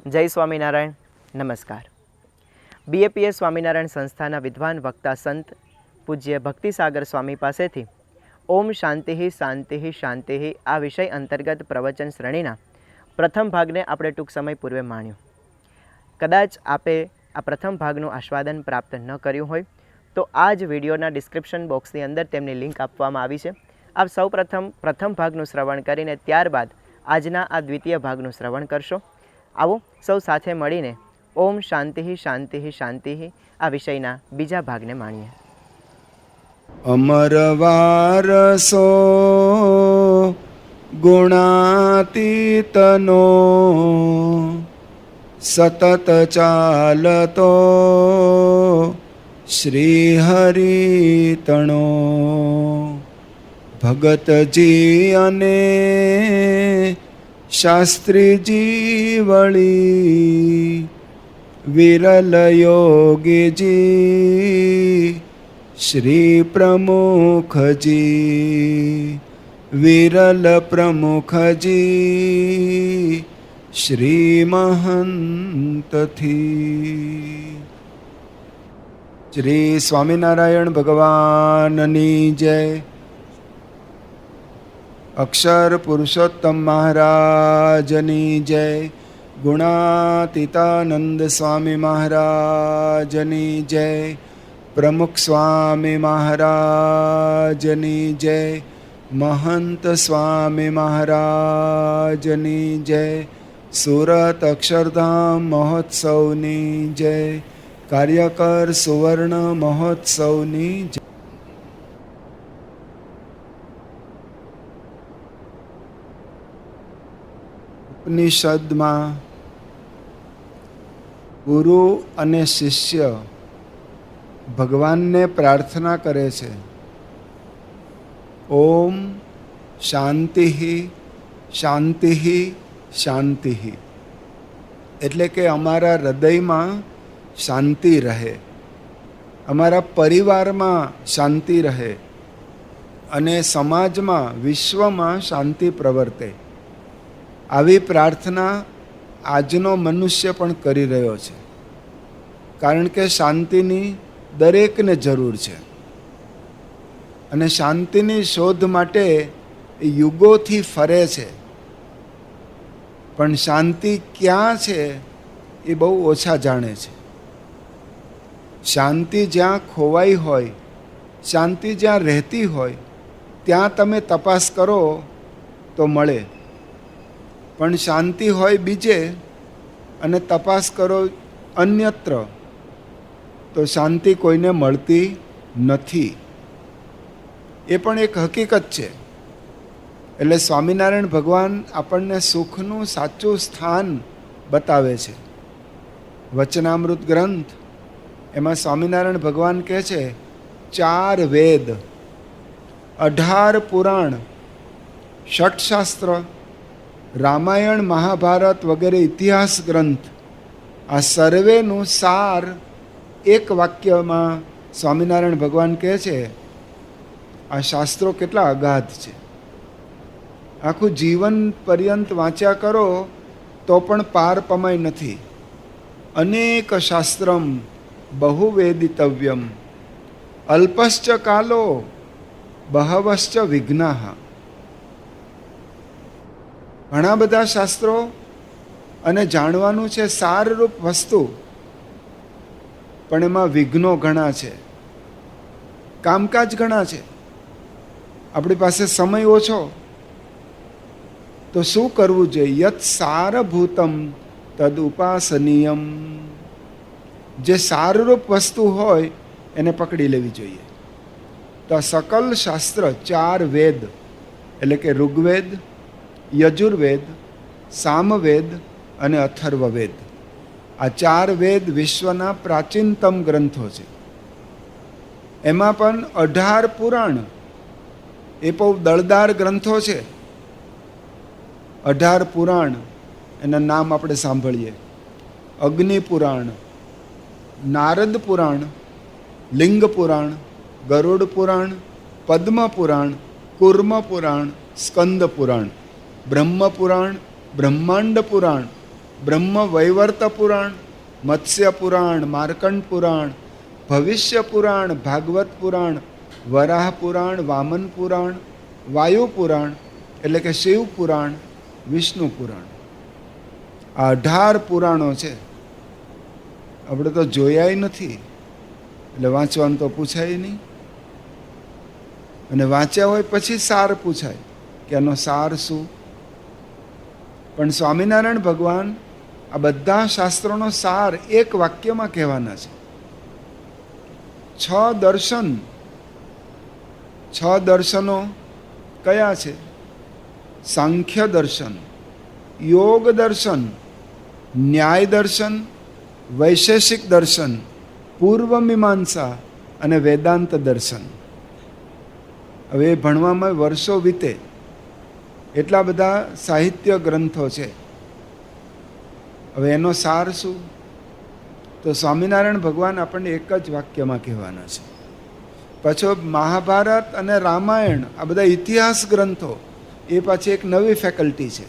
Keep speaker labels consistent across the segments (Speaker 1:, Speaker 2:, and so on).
Speaker 1: જય સ્વામિનારાયણ. નમસ્કાર. બીએપીએસ સ્વામિનારાયણ સંસ્થાના વિદ્વાન વક્તા સંત પૂજ્ય ભક્તિસાગર સ્વામી પાસેથી ઓમ શાંતિ શાંતિ શાંતિ આ વિષય અંતર્ગત પ્રવચન શ્રેણીના પ્રથમ ભાગને આપણે ટૂંક સમય પૂર્વે માણ્યું. કદાચ આપે આ પ્રથમ ભાગનું આસ્વાદન પ્રાપ્ત ન કર્યું હોય તો આ જ વિડીયોના ડિસ્ક્રિપ્શન બોક્સની અંદર તેમની લિંક આપવામાં આવી છે. આપ સૌ પ્રથમ ભાગનું શ્રવણ કરીને ત્યારબાદ આજના આ દ્વિતીય ભાગનું શ્રવણ કરશો. આવો સૌ સાથે મળીને ઓમ શાંતિ શાંતિ શાંતિ આ વિષયના બીજા ભાગને માણીએ.
Speaker 2: અમર વારસો ગુણાતીતનો સતત ચાલતો શ્રી હરિતણો ભગતજી અને શાસ્ત્રીજી વળી વિરલ યોગીજી શ્રી પ્રમુખજી વિરલ પ્રમુખજી શ્રી મહંતથી. શ્રી સ્વામિનારાયણ ભગવાનની જય. અક્ષર પુરુષોત્તમ મહારાજની જય. ગુણાતીતાનંદ સ્વામી મહારાજની જય. પ્રમુખ સ્વામી મહારાજની જય. મહંત સ્વામી મહારાજની જય. સુરત અક્ષરધામ મહોત્સવની જય. કાર્યકર સુવર્ણ મહોત્સવની જય. ઉપનિષદમાં ગુરુ અને શિષ્ય ભગવાનને પ્રાર્થના કરે છે, ઓમ શાંતિ શાંતિ શાંતિ. એટલે કે અમારા હૃદયમાં શાંતિ રહે, અમારા પરિવારમાં શાંતિ રહે અને સમાજમાં વિશ્વમાં શાંતિ પ્રવર્તે. આવી પ્રાર્થના આજનો મનુષ્ય પણ કરી રહ્યો છે, કારણ કે શાંતિની દરેકને જરૂર છે અને શાંતિની શોધ માટે યુગોથી ફરે છે. પણ શાંતિ ક્યાં છે એ બહુ ઓછા જાણે છે. શાંતિ જ્યાં ખોવાઈ હોય, શાંતિ જ્યાં રહેતી હોય ત્યાં તમે તપાસ કરો તો મળે. પણ શાંતિ હોય બીજે અને તપાસ કરો અન્યત્ર તો શાંતિ કોઈને મળતી નથી. એ પણ એક હકીકત છે. એટલે સ્વામિનારાયણ ભગવાન આપણને સુખનું સાચું સ્થાન બતાવે છે. વચનામૃત ગ્રંથ એમાં સ્વામિનારાયણ ભગવાન કહે છે, 4 વેદ, 18 પુરાણ, ષટશાસ્ત્ર, રામાયણ મહાભારત વગેરે ઇતિહાસ ગ્રંથ, આ સર્વેનું સાર એક વાક્યમાં સ્વામિનારાયણ ભગવાન કહે છે. આ શાસ્ત્રો કેટલા અગાધ છે. આખું જીવન પર્યંત વાંચ્યા કરો તો પણ પાર પમાય નથી. અનેક શાસ્ત્રમ બહુવેદિતવ્યમ અલ્પશ્ચ કાલો બહવશ્ચ વિઘ્નાઃ. ઘણા બધા શાસ્ત્રો અને જાણવાનું છે સારરૂપ વસ્તુ, પણ એમાં વિઘ્નો ઘણા છે, કામકાજ ઘણા છે. આપણી પાસે સમય ઓછો, તો શું કરવું જોઈએ? યત સારભૂતમ તદ ઉપાસનીયમ. જે સારરૂપ વસ્તુ હોય એને પકડી લેવી જોઈએ. તો આ સકલ શાસ્ત્ર 4 વેદ એટલે કે ઋગ્વેદ, યજુર્વેદ, સામવેદ અને અથર્વવેદ, આ 4 વેદ વિશ્વના પ્રાચીનતમ ગ્રંથો છે. એમાં પણ 18 પુરાણ, એ બહુ દળદાર ગ્રંથો છે. 18 પુરાણ, એના નામ આપણે સાંભળીએ: અગ્નિ પુરાણ, નારદ પુરાણ, લિંગ પુરાણ, ગરુડ પુરાણ, પદ્મ પુરાણ, કુર્મ પુરાણ, સ્કંદ પુરાણ, બ્રહ્મ પુરાણ, બ્રહ્માંડ પુરાણ, બ્રહ્મ વૈવર્ત પુરાણ, મત્સ્ય પુરાણ, માર્કંડ પુરાણ, ભવિષ્ય પુરાણ, ભાગવત પુરાણ, વરાહ પુરાણ, વામન પુરાણ, વાયુ પુરાણ એટલે કે શિવ પુરાણ, વિષ્ણુ પુરાણ. આ 18 પુરાણો છે. આપણે તો જોયાય નથી એટલે વાંચવાનું તો પૂછાય નહીં, અને વાંચ્યા હોય પછી સાર પૂછાય કે આનો સાર શું. પણ સ્વામિનારાયણ ભગવાન આ બધા શાસ્ત્રોનો સાર એક વાક્યમાં કહેવાના છે. 6 દર્શન, 6 દર્શનો કયા છે? સાંખ્ય દર્શન, યોગ દર્શન, ન્યાય દર્શન, વૈશેષિક દર્શન, પૂર્વ મીમાંસા અને વેદાંત દર્શન. હવે એ ભણવામાં વર્ષો વીતે, એટલા બધા સાહિત્ય ગ્રંથો છે. હવે એનો સાર શું? તો સ્વામિનારાયણ ભગવાન આપણને એક જ વાક્યમાં કહેવાના છે. પાછો મહાભારત અને રામાયણ આ બધા ઇતિહાસ ગ્રંથો, એ પાછી એક નવી ફેકલ્ટી છે.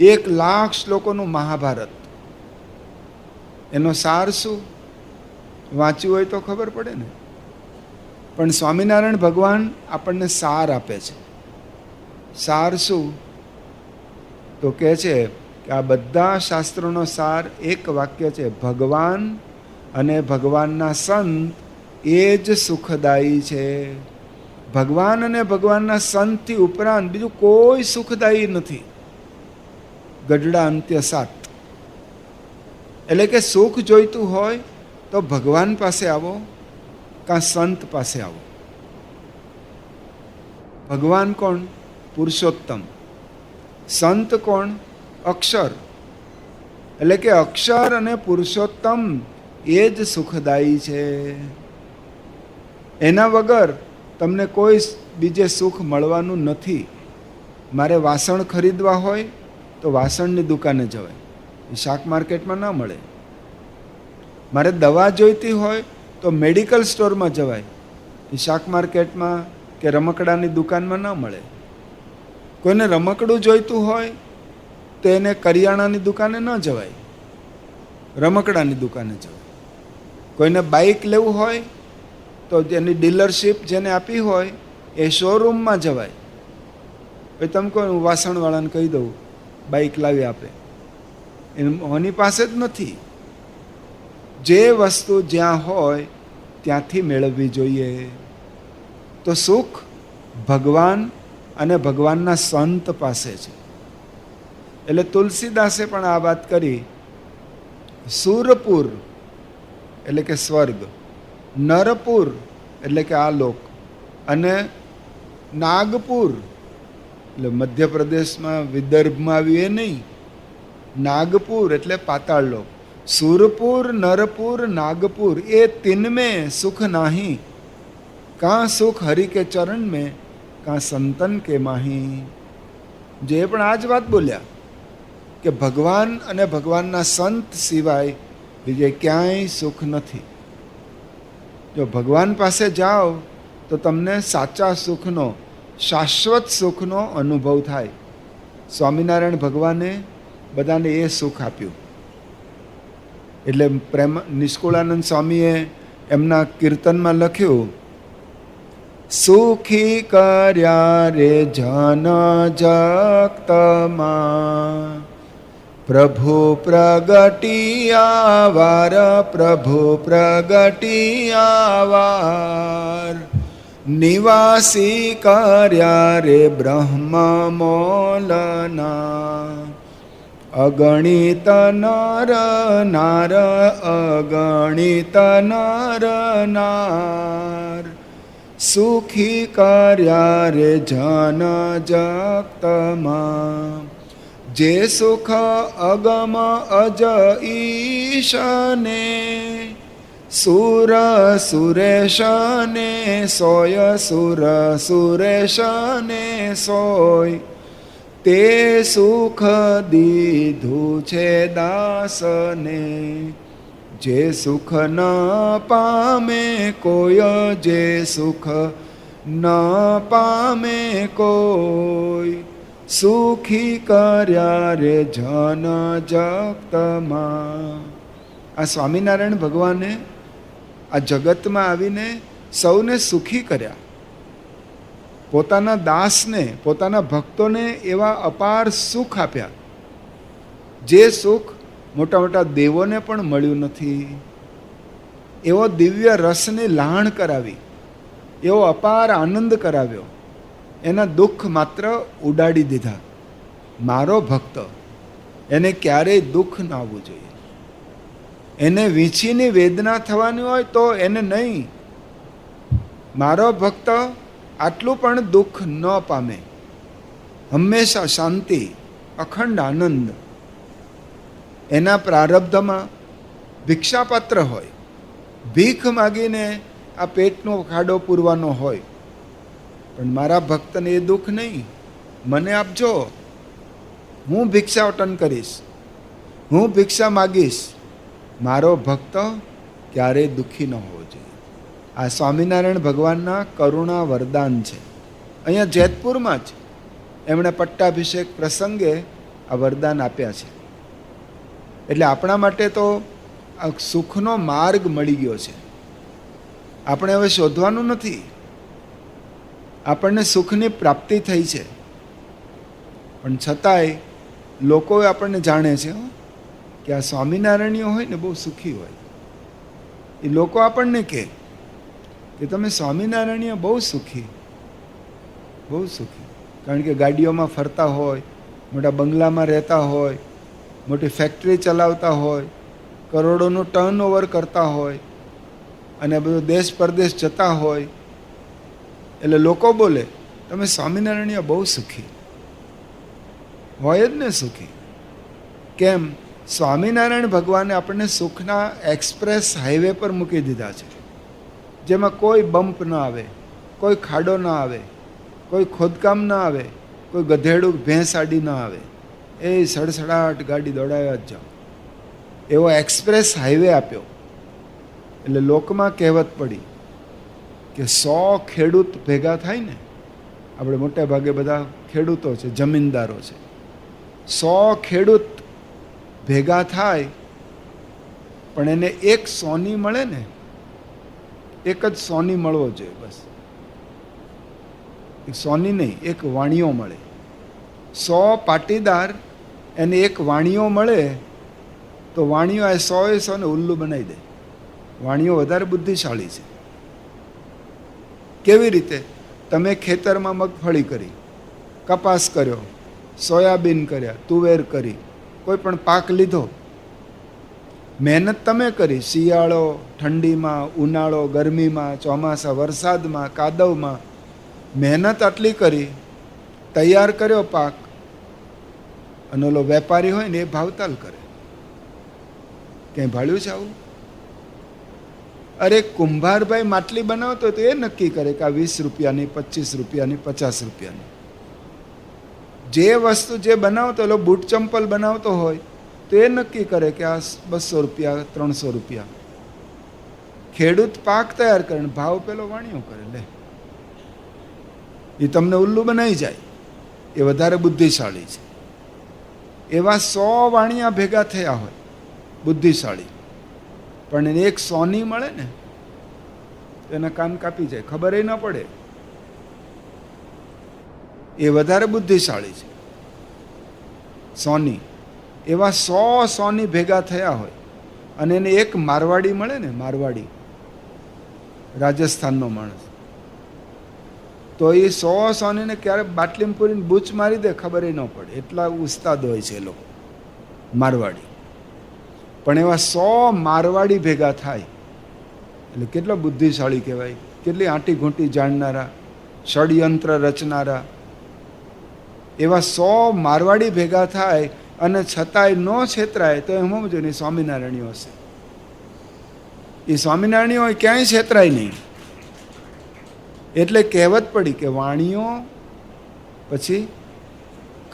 Speaker 2: 1,00,000 શ્લોકોનું મહાભારત, એનો સાર શું? વાંચ્યું હોય તો ખબર પડે ને. પણ સ્વામિનારાયણ ભગવાન આપણને સાર આપે છે. સાર શું? તો કહે છે કે આ બધા શાસ્ત્રોનો સાર એક વાક્ય છે: ભગવાન અને ભગવાનના સંત એ જ સુખદાયી છે. ભગવાન અને ભગવાનના સંતથી ઉપરાંત બીજું કોઈ સુખદાયી નથી. ગઢડા અંત્ય 7. એટલે કે સુખ જોઈતું હોય તો ભગવાન પાસે આવો કાં સંત પાસે આવો. ભગવાન કોણ? પુરુષોત્તમ. સંત કોણ? અક્ષર. એટલે કે અક્ષર અને પુરુષોત્તમ એ જ સુખદાયી છે. એના વગર તમને કોઈ બીજે સુખ મળવાનું નથી. મારે વાસણ ખરીદવા હોય તો વાસણની દુકાને જવાય, એ શાક માર્કેટમાં ના મળે. મારે દવા જોઈતી હોય તો મેડિકલ સ્ટોરમાં જવાય, એ શાક માર્કેટમાં કે રમકડાની દુકાનમાં ના મળે. કોઈને રમકડું જોઈતું હોય તો એને કરિયાણાની દુકાને ન જવાય, રમકડાની દુકાને જવાય. કોઈને બાઇક લેવું હોય તો એની ડીલરશીપ જેને આપી હોય એ શોરૂમમાં જવાય. પછી તમે કહો હું વાસણવાળાને કહી દઉં બાઇક લાવી આપે, એની પાસે જ નથી. જે વસ્તુ જ્યાં હોય ત્યાંથી મેળવવી જોઈએ. તો સુખ ભગવાન અને ભગવાનના સંત પાસે છે. એટલે તુલસીદાસે પણ આ વાત કરી. સુરપુર એટલે કે સ્વર્ગ, નરપુર એટલે કે આ લોક, અને નાગપુર એટલે મધ્યપ્રદેશમાં વિદર્ભમાં આવ્યું એ નહીં, નાગપુર એટલે પાતાળ લોક. સુરપુર, નરપુર, નાગપુર એ 3 में सुख नाही, કાં સુખ હરિ કે ચરણ में કાં સંતન કે માહી. જે પણ આ જ વાત બોલ્યા કે ભગવાન અને ભગવાનના સંત સિવાય બીજે ક્યાંય સુખ નથી. જો ભગવાન પાસે જાઓ તો તમને સાચા સુખનો, શાશ્વત સુખનો અનુભવ થાય. સ્વામિનારાયણ ભગવાને બધાને એ સુખ આપ્યું. એટલે નિષ્કુળાનંદ સ્વામીએ એમના કીર્તનમાં લખ્યું, સુખી કર્યા રે જન જગતમાં, પ્રભુ પ્રગટિયાવાર, પ્રભુ પ્રગટિયાવાર, નિવાસી કર્યા રે બ્રહ્મ મોલના, અગણિત નર નાર, અગણિત નર નાર, સુખી કર્યા રે જન જગતમાં. જે સુખ અગમ અજ ઈશને, સુર સુરેશને સોય, સુર સુરેશને સોય, તે સુખ દીધું છે દાસને. જે સુખ ન પામે કોઈ, જે સુખ ન પામે કોઈ, સુખી કર્યા રે જન જગતમાં. આ સ્વામિનારાયણ ભગવાને આ જગતમાં આવીને સૌને સુખી કર્યા. પોતાના દાસને, પોતાના ભક્તોને એવા અપાર સુખ આપ્યા, જે સુખ મોટા મોટા દેવોને પણ મળ્યું નથી. એવો દિવ્ય રસની લાહણ કરાવી, એવો અપાર આનંદ કરાવ્યો. એના દુઃખ માત્ર ઉડાડી દીધા. મારો ભક્ત, એને ક્યારેય દુઃખ ના આવવું જોઈએ. એને વીંછીની વેદના થવાની હોય તો એને નહીં. મારો ભક્ત આટલું પણ દુઃખ ન પામે. હંમેશા શાંતિ, અખંડ આનંદ. એના પ્રારબ્ધમાં ભિક્ષાપાત્ર હોય, ભીખ માગીને આ પેટનો ખાડો પૂરવાનો હોય. પણ મારા ભક્તને એ દુઃખ નહીં. મને આપજો, હું ભિક્ષાટન કરીશ, હું ભિક્ષા માગીશ. મારો ભક્ત ક્યારેય દુઃખી ન હોવો જોઈએ. આ સ્વામિનારાયણ ભગવાનના કરુણા વરદાન છે. અહીંયા જેતપુરમાં જ એમણે પટ્ટાભિષેક પ્રસંગે આ વરદાન આપ્યા છે. એટલે આપણા માટે તો આ સુખનો માર્ગ મળી ગયો છે. આપણે હવે શોધવાનું નથી. આપણને સુખની પ્રાપ્તિ થઈ છે. પણ છતાંય લોકો આપણને જાણે છે કે આ સ્વામિનારાયણીઓ હોય ને બહુ સુખી હોય. એ લોકો આપણને કહે કે તમે સ્વામિનારાયણીઓ બહુ સુખી, બહુ સુખી. કારણ કે ગાડીઓમાં ફરતા હોય, મોટા બંગલામાં રહેતા હોય, મોટી ફેક્ટરી ચલાવતા હોય, કરોડોનું ટર્ન ઓવર કરતા હોય, અને બધું દેશ પરદેશ જતા હોય. એટલે લોકો બોલે તમે સ્વામિનારાયણીઓ બહુ સુખી હોય. જ ને સુખી કેમ? સ્વામિનારાયણ ભગવાને આપણને સુખના એક્સપ્રેસ હાઈવે પર મૂકી દીધા છે, જેમાં કોઈ બમ્પ ના આવે, કોઈ ખાડો ના આવે, કોઈ ખોદકામ ના આવે, કોઈ ગધેડું ભેંસ આડી ના આવે. એ સડસડાટ ગાડી દોડાવ્યા જ જાઓ. એવો એક્સપ્રેસ હાઈવે આપ્યો. એટલે લોકમાં કહેવત પડી કે 100 ખેડૂત ભેગા થાય ને, આપણે મોટે ભાગે બધા ખેડૂતો છે, જમીનદારો છે. 100 ખેડૂત ભેગા થાય પણ એને એક સોની મળે ને, એક જ સોની મળવો જોઈએ બસ. એક સોની નહીં, એક વાણિયો મળે. 100 પાટીદાર એને એક વાણિયો મળે તો વાણિયો આ 100 ને ઉલ્લુ બનાવી દે. વાણિયો વધારે બુદ્ધિશાળી છે. કેવી રીતે? તમે ખેતરમાં મગફળી કરી, કપાસ કર્યો, સોયાબીન કર્યા, તુવેર કરી, કોઈ પણ પાક લીધો, મહેનત તમે કરી. શિયાળો, ઠંડીમાં, ઉનાળો, ગરમીમાં, ચોમાસા, વરસાદમાં, કાદવમાં મહેનત આટલી કરી, તૈયાર કર્યો પાક, અને ઓલો વેપારી હોય ને એ ભાવતાલ કરે. ક્યાંય ભાળ્યું છે આવું? અરે કુંભારભાઈ માટલી બનાવતો તો એ નક્કી કરે કે આ 20 રૂપિયાની, 25 રૂપિયાની, 50 રૂપિયાની. જે વસ્તુ જે બનાવતો, એટલે બૂટ ચંપલ બનાવતો હોય તો એ નક્કી કરે કે આ 200 રૂપિયા, 300 રૂપિયા. ખેડૂત પાક તૈયાર કરે, ભાવ પેલો વાણિયો કરે. લે, એ તમને ઉલ્લુ બનાવી જાય. એ વધારે બુદ્ધિશાળી છે. એવા 100 વાણિયા ભેગા થયા હોય બુદ્ધિશાળી, પણ એને એક સોની મળે ને એના કાન કાપી જાય, ખબર ન પડે. એ વધારે બુદ્ધિશાળી છે. સોની, એવા 100 સોની ભેગા થયા હોય અને એને એક મારવાડી મળે ને, મારવાડી, રાજસ્થાનનો માણસ, તો એ 100 સોનીને ક્યારે બાટલીમાં પૂરીને બૂચ મારી દે, ખબર ન પડે. એટલા ઉસ્તાદ હોય છે એ લોકો મારવાડી. પણ એવા 100 મારવાડી ભેગા થાય એટલે કેટલો બુદ્ધિશાળી કહેવાય. કેટલી આંટી ઘૂંટી જાણનારા, ષડયંત્ર રચનારા. એવા 100 મારવાડી ભેગા થાય અને છતાંય ન છેતરાય તો એમ સમજો ને સ્વામિનારાયણીઓ હશે. એ સ્વામિનારાયણીઓ ક્યાંય છેતરાય નહીં. એટલે કહેવત પડી કે વાણિયો, પછી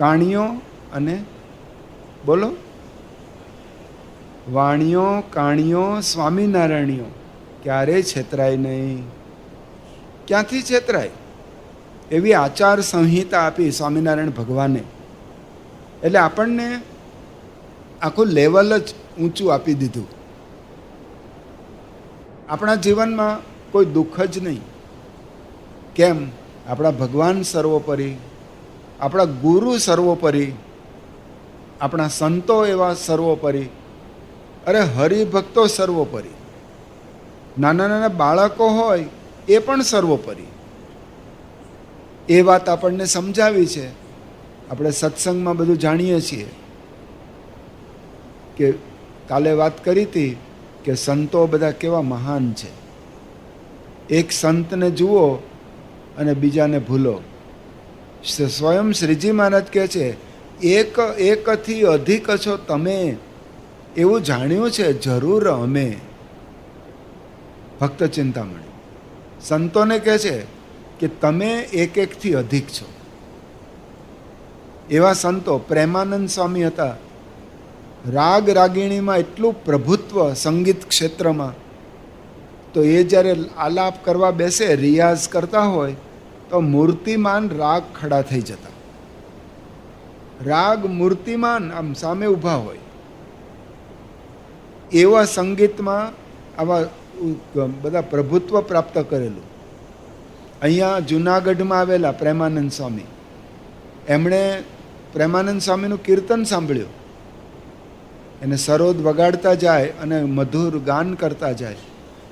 Speaker 2: કાણિયો, અને બોલો, વાણિયો, કાણિયો, સ્વામિનારાયણીઓ ક્યારેય છેતરાય નહીં. ક્યાંથી છેતરાય? એવી આચાર સંહિતા આપી સ્વામિનારાયણ ભગવાને. એટલે આપણને આખું લેવલ જ ઊંચું આપી દીધું. આપણા જીવનમાં કોઈ દુઃખ જ નહીં. કેમ? આપણા ભગવાન સર્વોપરી, આપણા ગુરુ સર્વોપરી, આપણા સંતો એવા સર્વોપરી, અરે હરિભક્તો સર્વોપરી, નાના નાના બાળકો હોય એ પણ સર્વોપરી. એ વાત આપણને સમજાવી છે. આપણે સત્સંગમાં બધું જાણીએ છીએ કે કાલે વાત કરી હતી કે સંતો બધા કેવા મહાન છે. એક સંતને જુઓ અને બીજાને ભૂલો. સ્વયં શ્રીજી મહારાજ કહે છે, એકથી અધિક છો તમે, એવું જાણ્યું છે જરૂર અમે. ભક્ત ચિંતામણી સંતોને કહે છે કે તમે એકથી અધિક છો. એવા સંતો પ્રેમાનંદ સ્વામી હતા. રાગ રાગિણીમાં એટલું પ્રભુત્વ સંગીત ક્ષેત્રમાં, તો એ જ્યારે આલાપ કરવા બેસે, રિયાઝ કરતા હોય, તો મૂર્તિમાન રાગ ખડા થઈ જતા. રાગ મૂર્તિમાન આમ સામે ઊભા હોય. એવા સંગીતમાં આવા બધા પ્રભુત્વ પ્રાપ્ત કરેલું. અહીંયા જુનાગઢમાં આવેલા પ્રેમાનંદ સ્વામી, એમણે પ્રેમાનંદ સ્વામીનું કીર્તન સાંભળ્યું. એને સરોદ વગાડતા જાય અને મધુર ગાન કરતા જાય.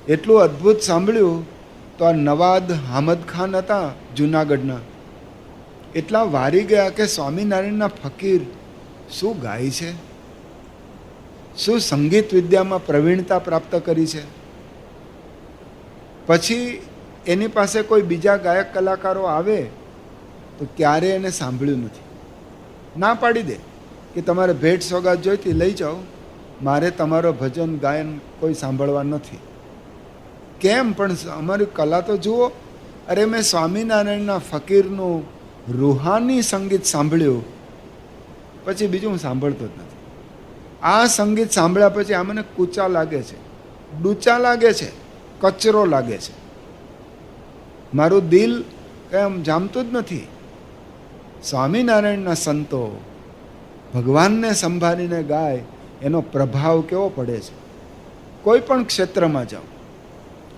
Speaker 2: એટલું અદ્ભુત સાંભળ્યું. તો આ નવાદ હામદ ખાન હતા જુનાગઢના, એટલા વારી ગયા કે સ્વામિનારાયણના ફકીર શું ગાય છે, શું સંગીત વિદ્યામાં પ્રવીણતા પ્રાપ્ત કરી છે. પછી એની પાસે કોઈ બીજા ગાયક કલાકારો આવે તો ક્યારે એને સાંભળ્યું નથી. ના પાડી દે કે તમારે ભેટ સોગાત જોઈતી લઈ જાઓ, મારે તમારો ભજન ગાયન કોઈ સાંભળવા નથી. કેમ? પણ અમારી કલા તો જુઓ. અરે મેં સ્વામિનારાયણના ફકીરનું રૂહાની સંગીત સાંભળ્યું, પછી બીજું હું સાંભળતો જ નથી. આ સંગીત સાંભળ્યા પછી આ મને કૂચા લાગે છે, ડૂચા લાગે છે, કચરો લાગે છે. મારું દિલ કંઈ આમ જામતું જ નથી. સ્વામિનારાયણના સંતો ભગવાનને સંભાળીને ગાય, એનો પ્રભાવ કેવો પડે છે. કોઈ પણ ક્ષેત્રમાં જાઓ.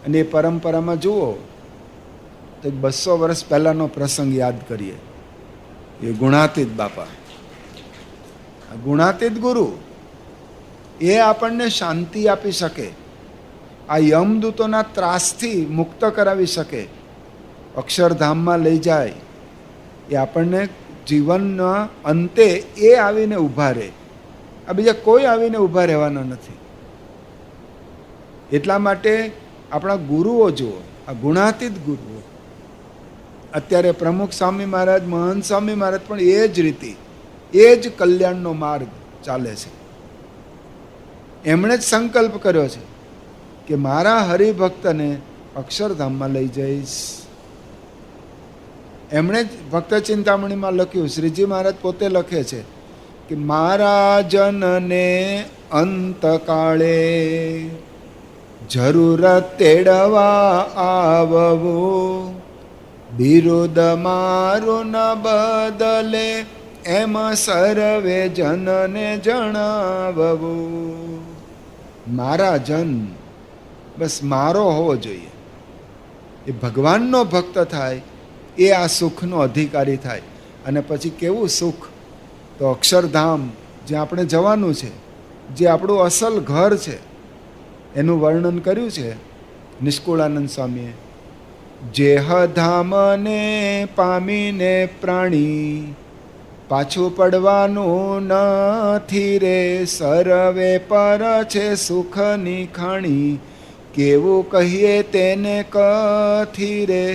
Speaker 2: અને એ પરંપરામાં જુઓ તો 200 વર્ષ પહેલાંનો પ્રસંગ યાદ કરીએ. એ ગુણાતીત બાપા, ગુણાતીત ગુરુ, એ આપણને શાંતિ આપી શકે, આ યમદૂતોના ત્રાસથી મુક્ત કરાવી શકે, અક્ષરધામમાં લઈ જાય. એ આપણને જીવનના અંતે એ આવીને ઊભા રહે. આ બીજા કોઈ આવીને ઊભા રહેવાના નથી. એટલા માટે આપણા ગુરુઓ જુઓ, આ ગુણાતીત ગુરુઓ. અત્યારે પ્રમુખ સ્વામી મહારાજ, મહંત સ્વામી મહારાજ પણ એ જ રીતે, એ જ કલ્યાણનો માર્ગ ચાલે છે. એમણે જ સંકલ્પ કર્યો છે કે મારા હરિભક્તને અક્ષરધામમાં લઈ જઈશ. એમણે જ ભક્ત ચિંતામણીમાં લખ્યું, શ્રીજી મહારાજ પોતે લખે છે કે મારા જનને અંતકાળે જરૂરત તેડવા આવવું, બિરુદ મારું ન બદલે એમ સર્વે જનને જણાવવું. મારા જન બસ મારો હોવો જોઈએ. એ ભગવાનનો ભક્ત થાય, એ આ સુખનો અધિકારી થાય. અને પછી કેવું સુખ? તો અક્ષરધામ જ્યાં આપણે જવાનું છે, જે આપણું અસલ ઘર છે, એનું વર્ણન કર્યું છે નિષ્કુળાનંદ સ્વામીએ. જેહ ધામને પામીને પ્રાણી પાછું પડવાનું નથી રે, સર્વે પર છે સુખની ખાણી, કેવું કહીએ તેને કથી રે,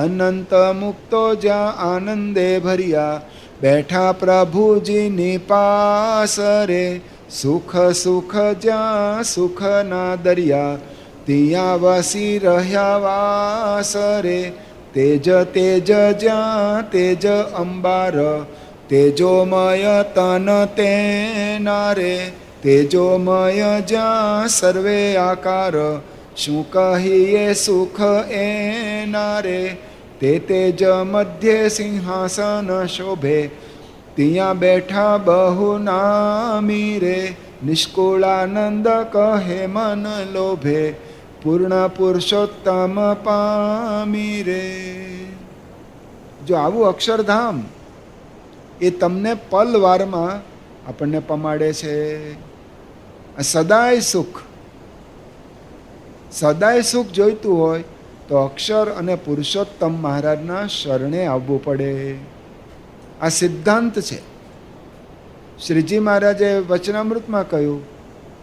Speaker 2: અનંત મુક્તો જ્યાં આનંદે ભર્યા, બેઠા પ્રભુજીની પાસ રે, સુખ સુખ જ્યાં સુખના દરિયા, ત્યાં વસી રહ્યા વાસ રે, તેજ તેજ જ્યાં તેજ અંબાર, તેજોમય તન તેના રે, તેજોમય જ્યાં સર્વે આકાર, શું કહીએ સુખ એના રે, તે તેજ મધ્યે સિંહાસન શોભે, ત્યાં બેઠા બહુ નામી રે, નિષ્કુળાનંદ કહે મન લોભે, પૂર્ણ પુરુષોત્તમ પામી રે. જો આવું અક્ષરધામ એ તમને પલવારમાં આપણને પમાડે છે. સદાય સુખ, સદાય સુખ જોઈતું હોય તો અક્ષર અને પુરુષોત્તમ મહારાજના શરણે આવવું પડે. આ સિદ્ધાંત છે. શ્રીજી મહારાજે વચનામૃતમાં કહ્યું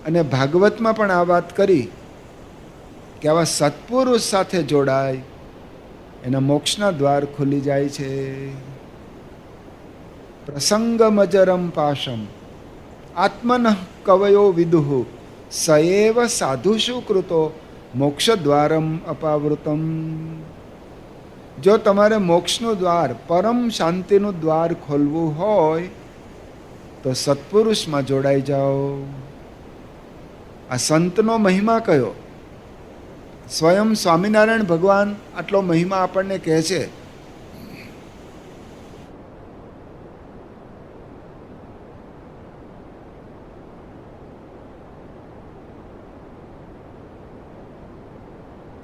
Speaker 2: અને ભાગવતમાં પણ આ વાત કરી કે આવા સત્પુરુષ સાથે જોડાય એના મોક્ષના દ્વાર ખુલી જાય છે. પ્રસંગમજરમ પાશમ આત્મન કવયો વિદુઃ, સએવ સાધુષુ કૃતો મોક્ષદ્વારમ અપાવૃતમ. જો તમારે મોક્ષનું દ્વાર, પરમ શાંતિનું દ્વાર ખોલવું હોય તો સત્પુરુષમાં જોડાઈ જાઓ. આ સંતનો મહિમા કયો? સ્વયં સ્વામિનારાયણ ભગવાન આટલો મહિમા આપણને કહે છે.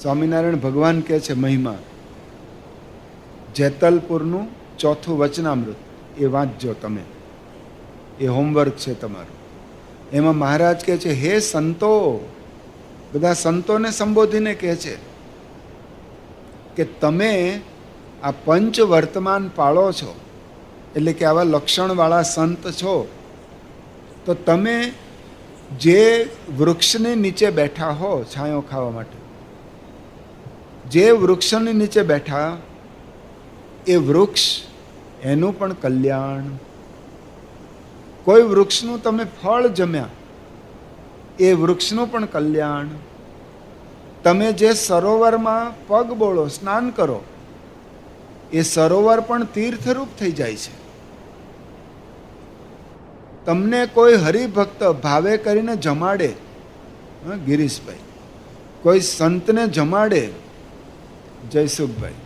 Speaker 2: સ્વામિનારાયણ ભગવાન કહે છે મહિમા, જેતલપુરનું 4થું વચનામૃત એ વાંચજો તમે, એ હોમવર્ક છે તમારું. એમાં મહારાજ કહે છે, હે સંતો, બધા સંતોને સંબોધીને કહે છે કે તમે આ પંચ વર્તમાન પાળો છો, એટલે કે આવા લક્ષણવાળા સંત છો, તો તમે જે વૃક્ષની નીચે બેઠા હો છાંયો ખાવા માટે, જે વૃક્ષની નીચે બેઠા એ વૃક્ષ, એનું પણ કલ્યાણ. કોઈ વૃક્ષનું તમે ફળ જમ્યા, એ વૃક્ષનું પણ કલ્યાણ. તમે જે સરોવરમાં પગ બોળો, સ્નાન કરો, એ સરોવર પણ તીર્થરૂપ થઈ જાય છે. તમને કોઈ હરિભક્ત ભાવે કરીને જમાડે, ગિરીશભાઈ, કોઈ સંતને જમાડે, જયસુખભાઈ,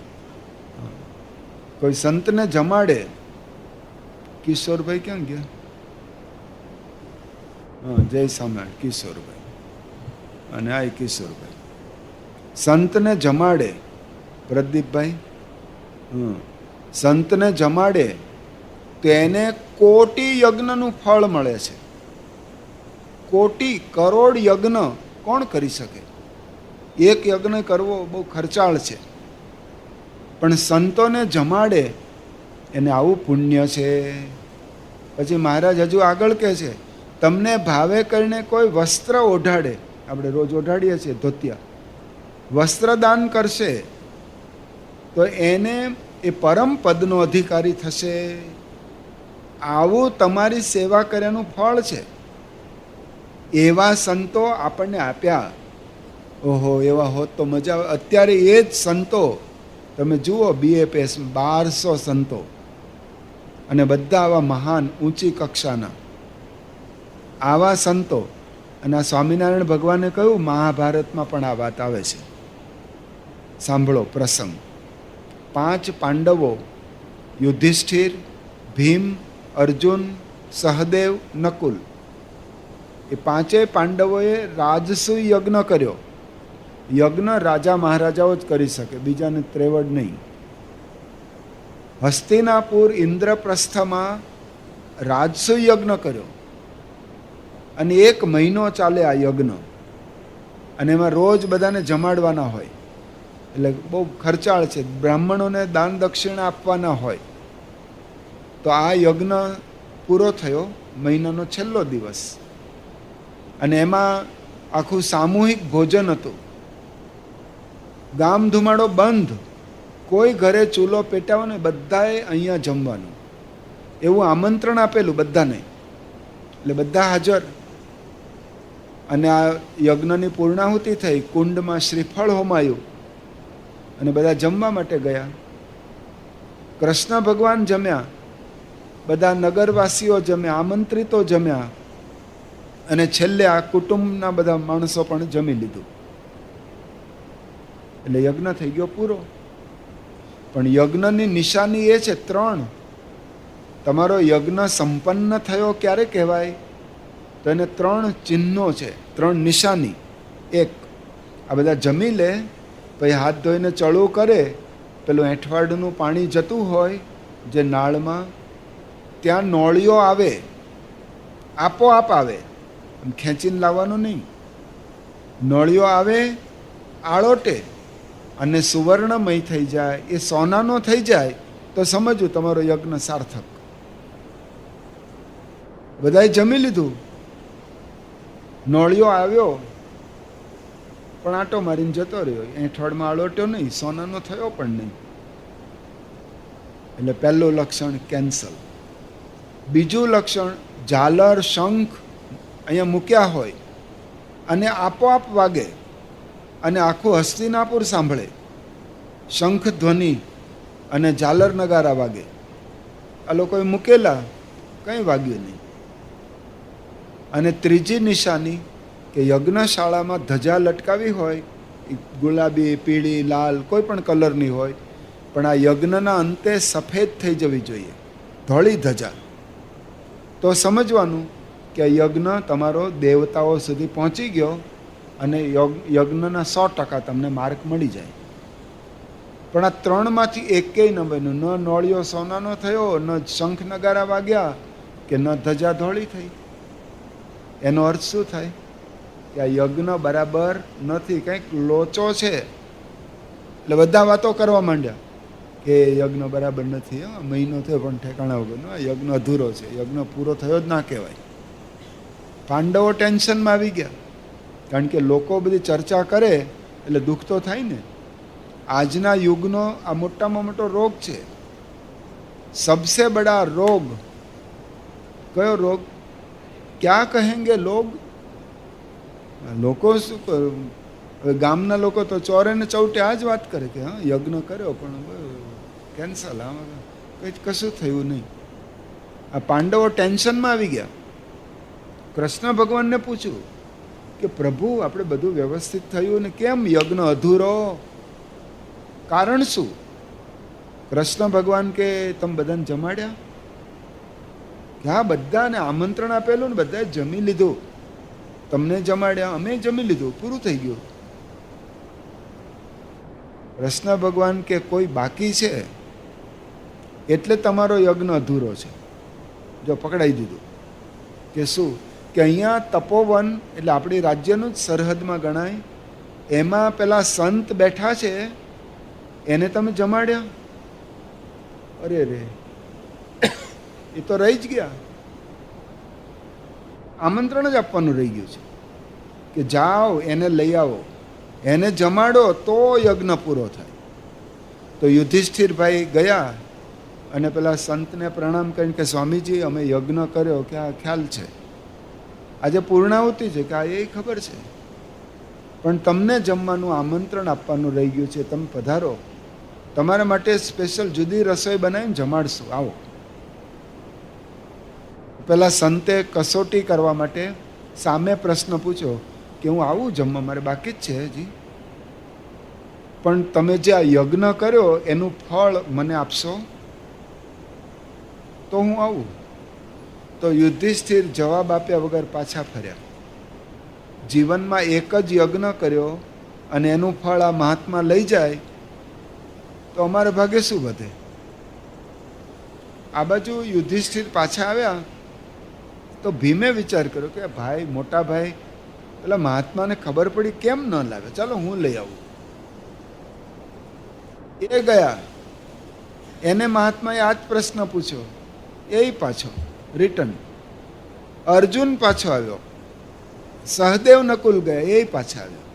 Speaker 2: કોઈ સંતને જમાડે, કિશોરભાઈ ક્યાં ગયા? જય સ્વામિનારાયણ, કિશોરભાઈ અને આ કિશોરભાઈ. સંતને જમાડે, પ્રદીપભાઈ, સંતને જમાડે તો એને કોટી યજ્ઞનું ફળ મળે છે. કોટી, કરોડ યજ્ઞ કોણ કરી શકે? એક યજ્ઞ કરવો બહુ ખર્ચાળ છે, પણ સંતોને જમાડે એને આવું પુણ્ય છે. પછી મહારાજ હજુ આગળ કહે છે, તમને ભાવે કરીને કોઈ વસ્ત્ર ઓઢાડે, આપણે રોજ ઓઢાડીએ છીએ ધોતિયા, વસ્ત્રદાન કરશે તો એને એ પરમ પદનો અધિકારી થશે. આવું તમારી સેવા કર્યાનું ફળ છે. એવા સંતો આપણને આપ્યા. ઓહો, એવા હોત તો મજા આવે. અત્યારે એ જ સંતો તમે જુઓ, BAPS 1200 સંતો, અને બધા આવા મહાન ઊંચી કક્ષાના આવા સંતો. અને આ સ્વામિનારાયણ ભગવાને કહ્યું, મહાભારતમાં પણ આ વાત આવે છે. સાંભળો પ્રસંગ. 5 પાંડવો, યુધિષ્ઠિર, ભીમ, અર્જુન, સહદેવ, નકુલ, એ 5 પાંડવોએ રાજસૂય યજ્ઞ કર્યો. યજ્ઞ રાજા મહારાજાઓ જ કરી શકે, બીજાને ત્રેવડ નહીં. હસ્તિનાપુર ઇન્દ્રપ્રસ્થમાં રાજસૂય યજ્ઞ કર્યો, અને 1 મહિનો ચાલે આ યજ્ઞ. અને એમાં રોજ બધાને જમાડવાના હોય, એટલે બહુ ખર્ચાળ છે. બ્રાહ્મણોને દાન દક્ષિણા આપવાના હોય. તો આ યજ્ઞ પૂરો થયો, મહિનાનો છેલ્લો દિવસ, અને એમાં આખું સામૂહિક ભોજન હતું. ગામ ધુમાડો બંધ, કોઈ ઘરે ચૂલો પેટાવો ને, બધાએ અહીંયા જમવાનું, એવું આમંત્રણ આપેલું બધાને, એટલે બધા હાજર. અને આ યજ્ઞની પૂર્ણાહુતિ થઈ, કુંડમાં શ્રીફળ હોમાયું, અને બધા જમવા માટે ગયા. કૃષ્ણ ભગવાન જમ્યા, બધા નગરવાસીઓ જમ્યા, આમંત્રિતો જમ્યા, અને છેલ્લે આ કુટુંબના બધા માણસો પણ જમી લીધું. એટલે યજ્ઞ થઈ ગયો પૂરો. પણ યજ્ઞની નિશાની એ છે 3. તમારો યજ્ઞ સંપન્ન થયો ક્યારે કહેવાય? તો એને 3 ચિહ્નો છે, 3 નિશાની. 1, આ બધા જમી લે, પછી હાથ ધોઈને ચળું કરે, પેલું એંઠવાડનું પાણી જતું હોય જે નાળમાં, ત્યાં નોળિયો આવે, આપોઆપ આવે, આમ ખેંચીને લાવવાનું નહીં. નોળિયો આવે, આળોટે અને સુવર્ણમય થઈ જાય, એ સોનાનો થઈ જાય તો સમજવું તમારો યજ્ઞ સાર્થક. બધાએ જમી લીધું, નોળિયો આવ્યો પણ આંટો મારીને જતો રહ્યો, એંઠવાડમાં આળોટ્યો નહીં, સોનાનો થયો પણ નહીં. એટલે પહેલું લક્ષણ કેન્સલ. બીજું લક્ષણ, ઝાલર શંખ અહીંયા મૂક્યા હોય અને આપોઆપ વાગે અને આખું હસ્તિનાપુર સાંભળે, શંખ ધ્વનિ અને ઝાલર નગારા વાગે. આ લોકોએ મૂકેલા, કંઈ વાગ્યું નહીં. અને ત્રીજી નિશાની કે યજ્ઞશાળામાં ધજા લટકાવી હોય, ગુલાબી, પીળી, લાલ, કોઈ પણ કલરની હોય, પણ આ યજ્ઞના અંતે સફેદ થઈ જવી જોઈએ, ધોળી ધજા. તો સમજવાનું કે યજ્ઞ તમારો દેવતાઓ સુધી પહોંચી ગયો અને યજ્ઞના 100% તમને માર્ક મળી જાય. પણ આ 3માંથી એકેય ન બન્યું. ન નોળિયો સોનાનો થયો, ન શંખ નગારા વાગ્યા, કે ન ધજા ધોળી થઈ. એનો અર્થ શું થાય? કે આ યજ્ઞ બરાબર નથી, કંઈક લોચો છે. એટલે બધા વાતો કરવા માંડ્યા કે યજ્ઞ બરાબર નથી, મહિનો થયો પણ ઠેકાણા વગરનો, યજ્ઞ અધૂરો છે, યજ્ઞ પૂરો થયો જ ના કહેવાય. પાંડવો ટેન્શનમાં આવી ગયા, કારણ કે લોકો બધી ચર્ચા કરે એટલે દુઃખ તો થાય ને. આજના યુગનો આ મોટામાં મોટો રોગ છે. સબસે બડા રોગ કયો રોગ? ક્યાં કહેંગે લોગ? લોકો શું કરું? હવે ગામના લોકો તો ચોરે ને ચૌટે આ જ વાત કરે કે હા યજ્ઞ કર્યો પણ કેન્સલ, આમાં કંઈ કશું થયું નહીં. આ પાંડવો ટેન્શનમાં આવી ગયા. કૃષ્ણ ભગવાનને પૂછ્યું કે પ્રભુ, આપણે બધું વ્યવસ્થિત થયું ને કેમ યજ્ઞ અધૂરો? કારણ શું? કૃષ્ણ ભગવાન કે તમે બધાને જમાડ્યા? કે હા, બધાને આમંત્રણ આપેલું ને બધાએ જમી લીધું. તમને જમાડ્યા, અમે જમી લીધું, પૂરું થઈ ગયું. કૃષ્ણ ભગવાન કે કોઈ બાકી છે એટલે તમારો યજ્ઞ અધૂરો છે. જો પકડાઈ દીધું. કે શું? કે અહીંયા તપોવન એટલે આપણી રાજ્યનું જ સરહદમાં ગણાય, એમાં પેલા સંત બેઠા છે, એને તમે જમાડ્યા? અરે રે, એ તો રહી જ ગયા. આમંત્રણ જ આપવાનું રહી ગયું છે કે જાઓ એને લઈ આવો, એને જમાડો તો યજ્ઞ પૂરો થાય. તો યુધિષ્ઠિરભાઈ ગયા અને પેલા સંતને પ્રણામ કરીને કે સ્વામીજી, અમે યજ્ઞ કર્યો, કે આ ખ્યાલ છે, આજે પૂર્ણાહુતિ છે, કે આ એ ખબર છે, પણ તમને જમવાનું આમંત્રણ આપવાનું રહી ગયું છે, તમે પધારો, તમારા માટે સ્પેશિયલ જુદી રસોઈ બનાવીને જમાડશું, આવો. પેલા સંતે કસોટી કરવા માટે સામે પ્રશ્ન પૂછ્યો કે હું આવું જમવા, મારે બાકી જ છે હજી, પણ તમે જે આ યજ્ઞ કર્યો એનું ફળ મને આપશો તો હું આવું. તો યુધિષ્ઠિર જવાબ આપ્યા વગર પાછા ફર્યા. જીવનમાં એક જ યજ્ઞ કર્યો અને એનું ફળ આ મહાત્મા લઈ જાય તો અમારા ભાગે શું વધે? આ બાજુ યુધિષ્ઠિર પાછા આવ્યા તો ભીમે વિચાર કર્યો કે ભાઈ, મોટા ભાઈ, પેલા મહાત્માને ખબર પડી કેમ ન લાવે, ચાલો હું લઈ આવું. એ ગયા, એને મહાત્માએ આ જ પ્રશ્ન પૂછ્યો, એ પાછો રિટર્ન. અર્જુન પાછો આવ્યો, સહદેવ નકુલ ગયા, એ પાછા આવ્યો.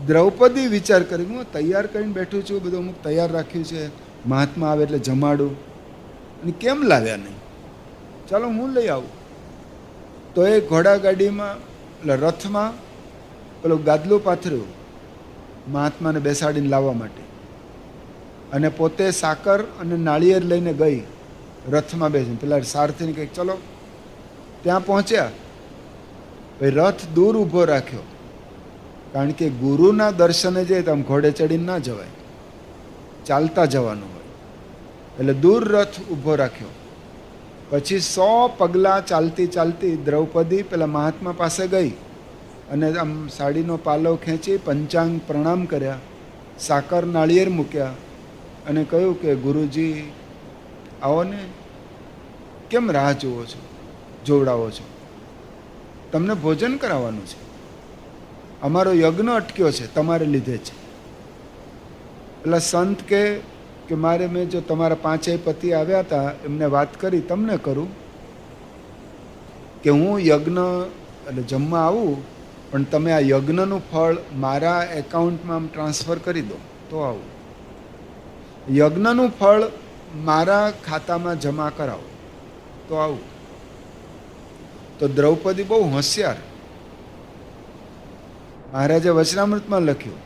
Speaker 2: દ્રૌપદી વિચાર કરી, હું તૈયાર કરીને બેઠું છું, બધું અમુક તૈયાર રાખ્યું છે, મહાત્મા આવે એટલે જમાડું, અને કેમ લાવ્યા નહીં, ચાલો હું લઈ આવું. તો એ ઘોડાગાડીમાં એટલે રથમાં પેલું ગાદલું પાથર્યું મહાત્માને બેસાડીને લાવવા માટે, અને પોતે સાકર અને નાળિયેર લઈને ગઈ રથમાં બેસીને. પેલા સારથીને કંઈક ચલો, ત્યાં પહોંચ્યા. ભાઈ રથ દૂર ઊભો રાખ્યો, કારણ કે ગુરુના દર્શને જઈએ તો આમ ઘોડે ચડીને ના જવાય. ચાલતા જવાનું હોય. એટલે દૂર રથ ઊભો રાખ્યો. પછી 100 પગલાં ચાલતી ચાલતી દ્રૌપદી પેલા મહાત્મા પાસે ગઈ અને આમ સાડીનો પાલવ ખેંચી પંચાંગ પ્રણામ કર્યા, સાકર નાળિયેર મૂક્યા અને કહ્યું કે ગુરુજી આવો ને, કેમ રાહ જુઓ છો, જોવડાવો છો, તમને ભોજન કરાવવાનું છે, અમારો યજ્ઞ અટક્યો છે તમારે લીધે છે. એટલે સંત કે મારે મેં જો તમારા 5 પતિ આવ્યા હતા એમને વાત કરી તમને કરું કે હું યજ્ઞ એટલે જમવા આવું, પણ તમે આ યજ્ઞનું ફળ મારા એકાઉન્ટમાં ટ્રાન્સફર કરી દો તો આવું, યજ્ઞનું ફળ મારા ખાતામાં જમા કરાવો તો આવું. તો દ્રૌપદી બહુ હોશિયાર. મહારાજે વચનામૃતમાં લખ્યું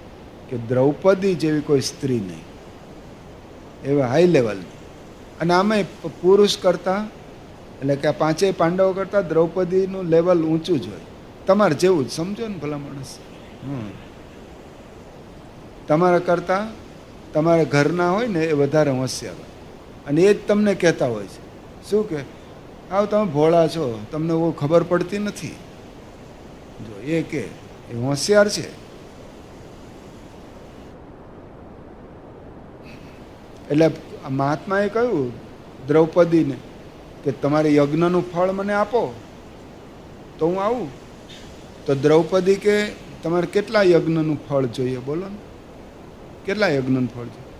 Speaker 2: કે દ્રૌપદી જેવી કોઈ સ્ત્રી નહીં, એવા હાઈ લેવલની. અને આમાં પુરુષ કરતાં એટલે કે આ 5 પાંડવો કરતાં દ્રૌપદીનું લેવલ ઊંચું જ હોય. તમારે જેવું જ સમજો ને ભલા માણસ. તમારા કરતાં તમારા ઘરના હોય ને એ વધારે હોશિયાર હોય. અને એ જ તમને કહેતા હોય છે શું કે આવ તમે ભોળા છો, તમને બહુ ખબર પડતી નથી. જો એ હોશિયાર છે. એટલે મહાત્માએ કહ્યું દ્રૌપદીને કે તમારે યજ્ઞનું ફળ મને આપો તો હું આવું. તો દ્રૌપદી કે તમારે કેટલા યજ્ઞનું ફળ જોઈએ, બોલો ને, કેટલા યજ્ઞનું ફળ જોઈએ?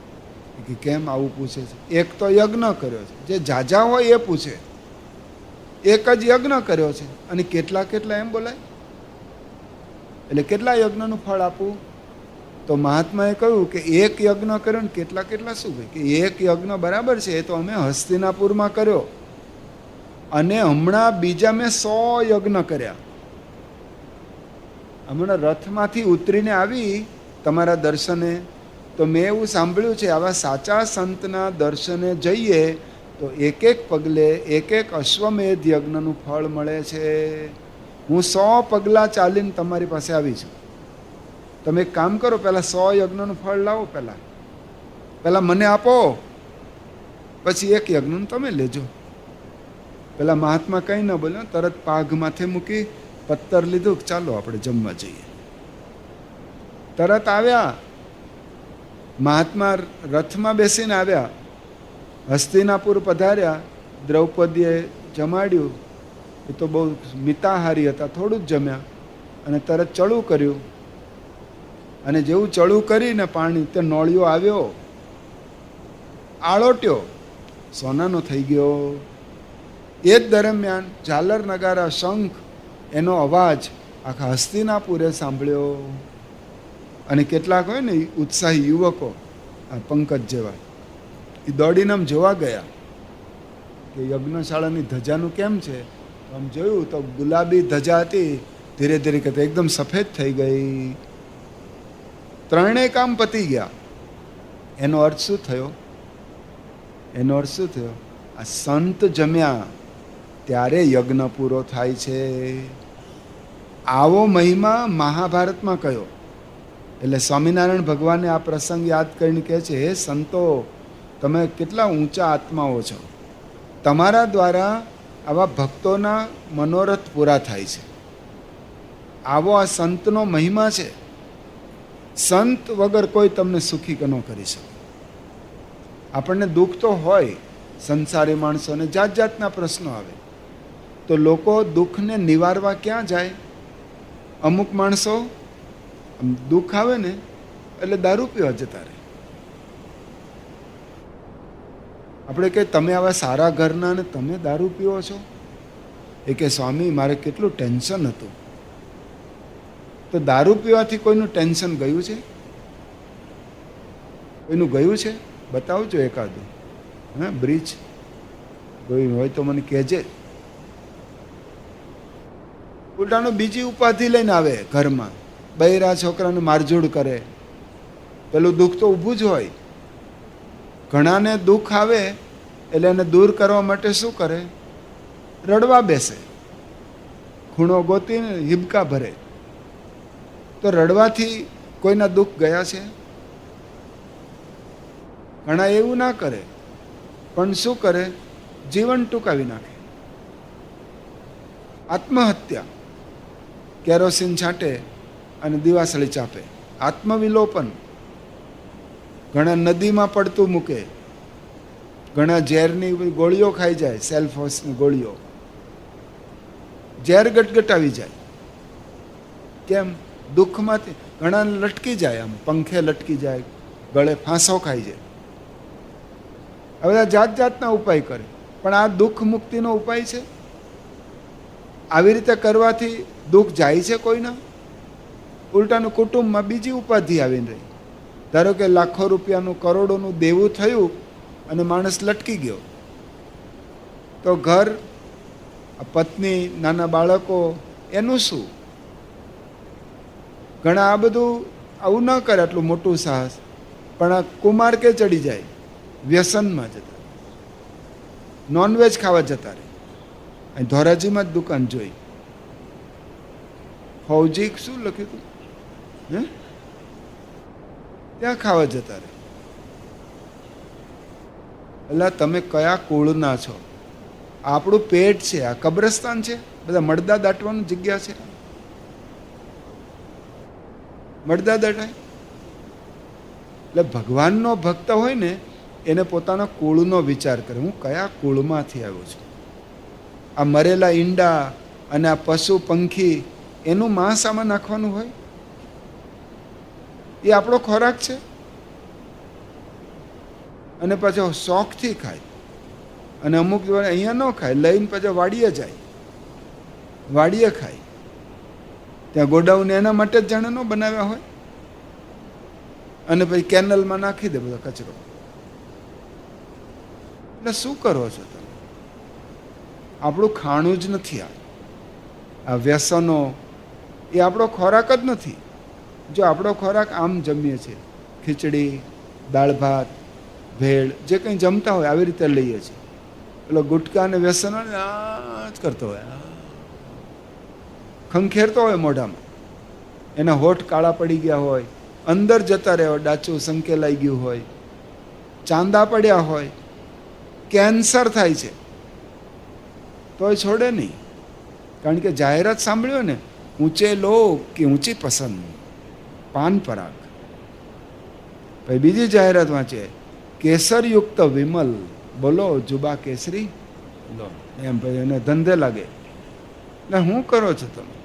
Speaker 2: કે કેમ આવું પૂછે છે? એક તો યજ્ઞ કર્યો છે, જે ઝાઝા હોય એ પૂછે. એક જ યજ્ઞ કર્યો છે અને કેટલા કેટલા એમ બોલાય? એટલે કેટલા યજ્ઞનું ફળ આપવું? તો મહાત્માએ કહ્યું કે એક યજ્ઞ કર્યો ને કેટલા કેટલા શું ભાઈ? કે એક યજ્ઞ બરાબર છે, એ તો અમે હસ્તિનાપુરમાં કર્યો અને હમણાં બીજા મેં 100 યજ્ઞ કર્યા. હમણાં રથમાંથી ઉતરીને આવી તમારા દર્શને, તો મેં એવું સાંભળ્યું છે આવા સાચા સંતના દર્શને જઈએ તો એક પગલે એક અશ્વમેધ યજ્ઞનું ફળ મળે છે. હું 100 પગલાં ચાલીને તમારી પાસે આવી છું. તમે એક કામ કરો, પહેલાં 100 યજ્ઞનું ફળ લાવો, પહેલાં મને આપો, પછી એક યજ્ઞનું તમે લેજો. પેલા મહાત્મા કંઈ ન બોલ્યો, તરત પાઘ માથે મૂકી પત્તર લીધું, ચાલો આપણે જમવા જઈએ. તરત આવ્યા મહાત્મા, રથમાં બેસીને આવ્યા, હસ્તિનાપુર પધાર્યા. દ્રૌપદીએ જમાડ્યું. એ તો બહુ મિતાહારી હતા, થોડું જ જમ્યા અને તરત ચડું કર્યું. અને જેવું ચડું કરીને પાણી, તે નોળિયો આવ્યો, આળોટ્યો, સોનાનો થઈ ગયો. એ જ દરમિયાન ઝાલર નગારા શંખ એનો અવાજ આખા હસ્તિનાપુરે સાંભળ્યો. અને કેટલાક હોય ને ઉત્સાહી યુવકો, આ પંકજ જેવા, એ દોડીને આમ જોવા ગયા કે યજ્ઞશાળાની ધજાનું કેમ છે. આમ જોયું તો ગુલાબી ધજા હતી, ધીરે ધીરે કરતા એકદમ સફેદ થઈ ગઈ. ત્રણેય કામ પતી ગયા. એનો અર્થ શું થયો? એનો અર્થ શું થયો? આ સંત જમ્યા ત્યારે યજ્ઞ પૂરો થાય છે. આવો મહિમા મહાભારતમાં કયો. એટલે સ્વામિનારાયણ ભગવાને આ પ્રસંગ યાદ કરીને કહે છે, હે સંતો, તમે કેટલા ઊંચા આત્માઓ છો, તમારા દ્વારા આવા ભક્તોના મનોરથ પૂરા થાય છે. આવો આ સંતનો મહિમા છે. સંત વગર કોઈ તમને સુખી ન કરી શકે. આપણને દુઃખ તો હોય, સંસારી માણસોને જાત જાતના પ્રશ્નો આવે, તો લોકો દુઃખને નિવારવા ક્યાં જાય? અમુક માણસો દુઃખ આવે ને એટલે દારૂ પીવા જતા રહે. આપણે કે તમે આવા સારા ઘરના ને તમે દારૂ પીવો છો? એ કે સ્વામી મારે કેટલું ટેન્શન હતું. તો દારૂ પીવાથી કોઈનું ટેન્શન ગયું છે? કોઈનું ગયું છે? બતાવજો એકાદું. હા, બ્રિજ કોઈ હોય તો મને કહેજે. ઉલટાનું બીજી ઉપાધિ લઈને આવે ઘરમાં, બૈરા છોકરાને મારઝૂડ કરે. પેલું દુઃખ તો ઊભું જ હોય. ઘણાને દુઃખ આવે એટલે એને દૂર કરવા માટે શું કરે? રડવા બેસે, ખૂણો ગોતીને હિબકા ભરે. તો રડવાથી કોઈના દુઃખ ગયા છે? ઘણા એવું ના કરે, પણ શું કરે? જીવન ટૂંકાવી નાખે. આત્મહત્યા, કેરોસીન છાંટે અને દિવાસળી ચાપે. આત્મવિલોપન, ઘણા નદીમાં પડતું મૂકે, ઘણા ઝેરની ગોળીઓ ખાઈ જાય, સેલ્ફોસની ગોળીઓ, ઝેર ગટગટાવી જાય. કેમ? દુઃખમાંથી. ઘણા લટકી જાય, આમ પંખે લટકી જાય, ગળે ફાંસો ખાઈ જાય. આ બધા જાત જાતના ઉપાય કરે, પણ આ દુઃખ મુક્તિનો ઉપાય છે? આવી રીતે કરવાથી દુઃખ જાય છે કોઈના? ઉલટાનું કુટુંબમાં બીજી ઉપાધિ આવીને રહી. ધારો કે લાખો રૂપિયાનું, કરોડોનું દેવું થયું અને માણસ લટકી ગયો, તો ઘર, પત્ની, નાના બાળકો, એનું શું? ઘણા આ બધું આવું ન કરે, આટલું મોટું સાહસ, પણ આ કુમાર કે ચડી જાય, વ્યસનમાં જતા, નોનવેજ ખાવા જતા રહે. અહીં ધોરાજીમાં જ દુકાન જોઈ, ફૌજી શું લખ્યું હતું, હે, ત્યાં ખાવા જતા રહે. એટલે તમે કયા કુળના છો? આપણું પેટ છે, આ કબ્રસ્તાન છે? બધા મળદા દાટવાની જગ્યા છે? મળદા દાટાય? એટલે ભગવાનનો ભક્ત હોય ને, એને પોતાના કુળનો વિચાર કરે, હું કયા કુળમાંથી આવ્યો છું. આ મરેલા ઈંડા અને આ પશુ પંખી, એનું માંસ આમાં નાખવાનું હોય? એ આપણો ખોરાક છે? અને પાછો શોખથી ખાય, અને અમુક અહીંયા ન ખાય, લઈને પાછા વાડીએ જાય, વાડીએ ખાય. ત્યાં ગોડાઉન એના માટે જ જાણે ન બનાવ્યા હોય, અને પછી કેનલમાં નાખી દે બધો કચરો. એટલે શું કરો છો તમે? આપણું ખાણું જ નથી. આ વ્યસનો એ આપણો ખોરાક જ નથી. જો આપણો ખોરાક આમ જમીએ છીએ, ખીચડી, દાળ ભાત, ભેળ, જે કંઈ જમતા હોય આવી રીતે લઈએ છીએ. પેલો ગુટકા અને વ્યસનો આ જ કરતો હોય, ખંખેરતો હોય મોઢામાં, એના હોઠ કાળા પડી ગયા હોય, અંદર જતા રહ્યા, ડાચું સંકેલાઈ ગયું હોય, ચાંદા પડ્યા હોય, કેન્સર થાય છે, તોય છોડે નહીં. કારણ કે જાહેરાત સાંભળ્યો ને, ઊંચે લોક કે ઊંચી પસંદ, પાન પરાગ. પછી બીજી જાહેરાત વાંચે, કેસરયુક્ત વિમલ, બોલો જુબા કેસરી લો, એમ ભાઈ એને ધંધે લાગે. એટલે શું કરો છો તમે?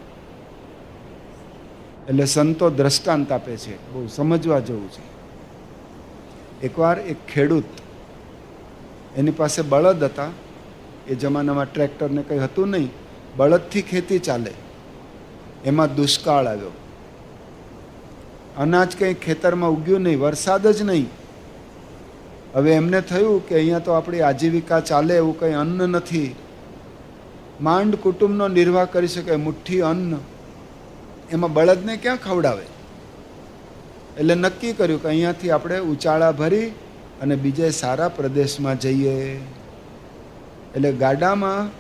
Speaker 2: એટલે સંતો દ્રષ્ટાંત આપે છે, બહુ સમજવા જેવું છે. એકવાર એક ખેડૂત, એની પાસે બળદ હતા. એ જમાનામાં ટ્રેક્ટરને કંઈ હતું નહીં, બળદથી ખેતી ચાલે. એમાં દુષ્કાળ આવ્યો, અનાજ કંઈ ખેતરમાં ઉગ્યું નહીં, વરસાદ જ નહીં. હવે એમને થયું કે અહીંયા તો આપણી આજીવિકા ચાલે એવું કંઈ અન્ન નથી, માંડ કુટુંબનો નિર્વાહ કરી શકે, મુઠ્ઠી અન્ન, એમાં બળદને ક્યાં ખવડાવે? એટલે નક્કી કર્યું કે અહીંયાથી આપણે ઉચાળા ભરી અને બીજે સારા પ્રદેશમાં જઈએ. એટલે ગાડામાં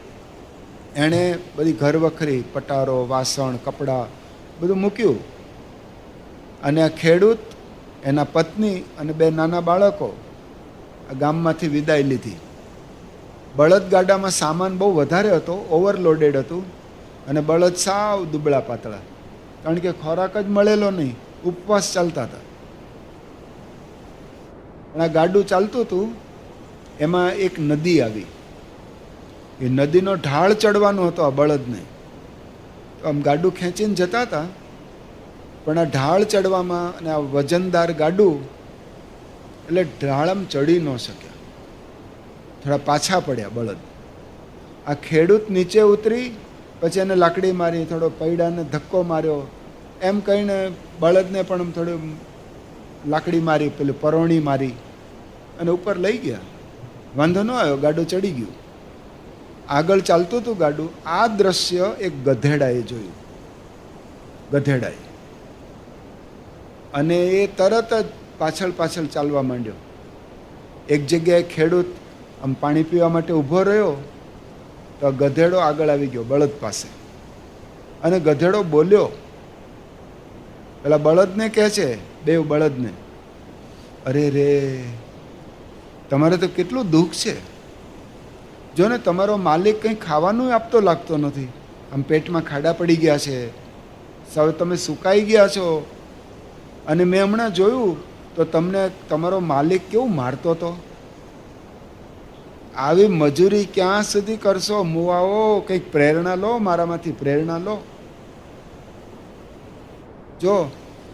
Speaker 2: એણે બધી ઘરવખરી, પટારો, વાસણ, કપડાં બધું મૂક્યું. અને આ ખેડૂત, એના પત્ની અને બે નાના બાળકો આ ગામમાંથી વિદાય લીધી. બળદ ગાડામાં સામાન બહુ વધારે હતો, ઓવરલોડેડ હતું, અને બળદ સાવ દુબળા પાતળા, કારણ કે ખોરાક જ મળેલો નહીં, ઉપવાસ ચાલતા હતા. પણ આ ગાડું ચાલતું હતું, એમાં એક નદી આવી. એ નદીનો ઢાળ ચડવાનો હતો આ બળદને. તો આમ ગાડું ખેંચીને જતા હતા, પણ આ ઢાળ ચડવામાં અને આ વજનદાર ગાડું, એટલે ઢાળ આમ ચડી ન શક્યા, થોડા પાછા પડ્યા બળદ. આ ખેડૂત નીચે ઉતરી, પછી એને લાકડી મારી, થોડો પૈડાને ધક્કો માર્યો, એમ કહીને બળદને પણ થોડી લાકડી મારી, પેલી પરોણી મારી, અને ઉપર લઈ ગયા. વાંધો ન આવ્યો, ગાડું ચડી ગયું. આગળ ચાલતું હતું ગાડું. આ દ્રશ્ય એક ગધેડાએ જોયું, ગધેડાએ, અને એ તરત જ પાછળ પાછળ ચાલવા માંડ્યો. એક જગ્યાએ ખેડૂત આમ પાણી પીવા માટે ઊભો રહ્યો, તો ગધેડો આગળ આવી ગયો બળદ પાસે, અને ગધેડો બોલ્યો. પેલા બળદને કહે છે, બે બળદને, અરે રે તમારે તો કેટલું દુઃખ છે. જો ને તમારો માલિક કંઈ ખાવાનું આપતો લાગતો નથી. આમ પેટમાં ખાડા પડી ગયા છે, સાવ તમે સુકાઈ ગયા છો. અને મેં હમણાં જોયું તો તમને તમારો માલિક કેવું મારતો હતો. આવી મજૂરી ક્યાં સુધી કરશો? મુવાઓ, કંઈક પ્રેરણા લો, મારામાંથી પ્રેરણા લો. જો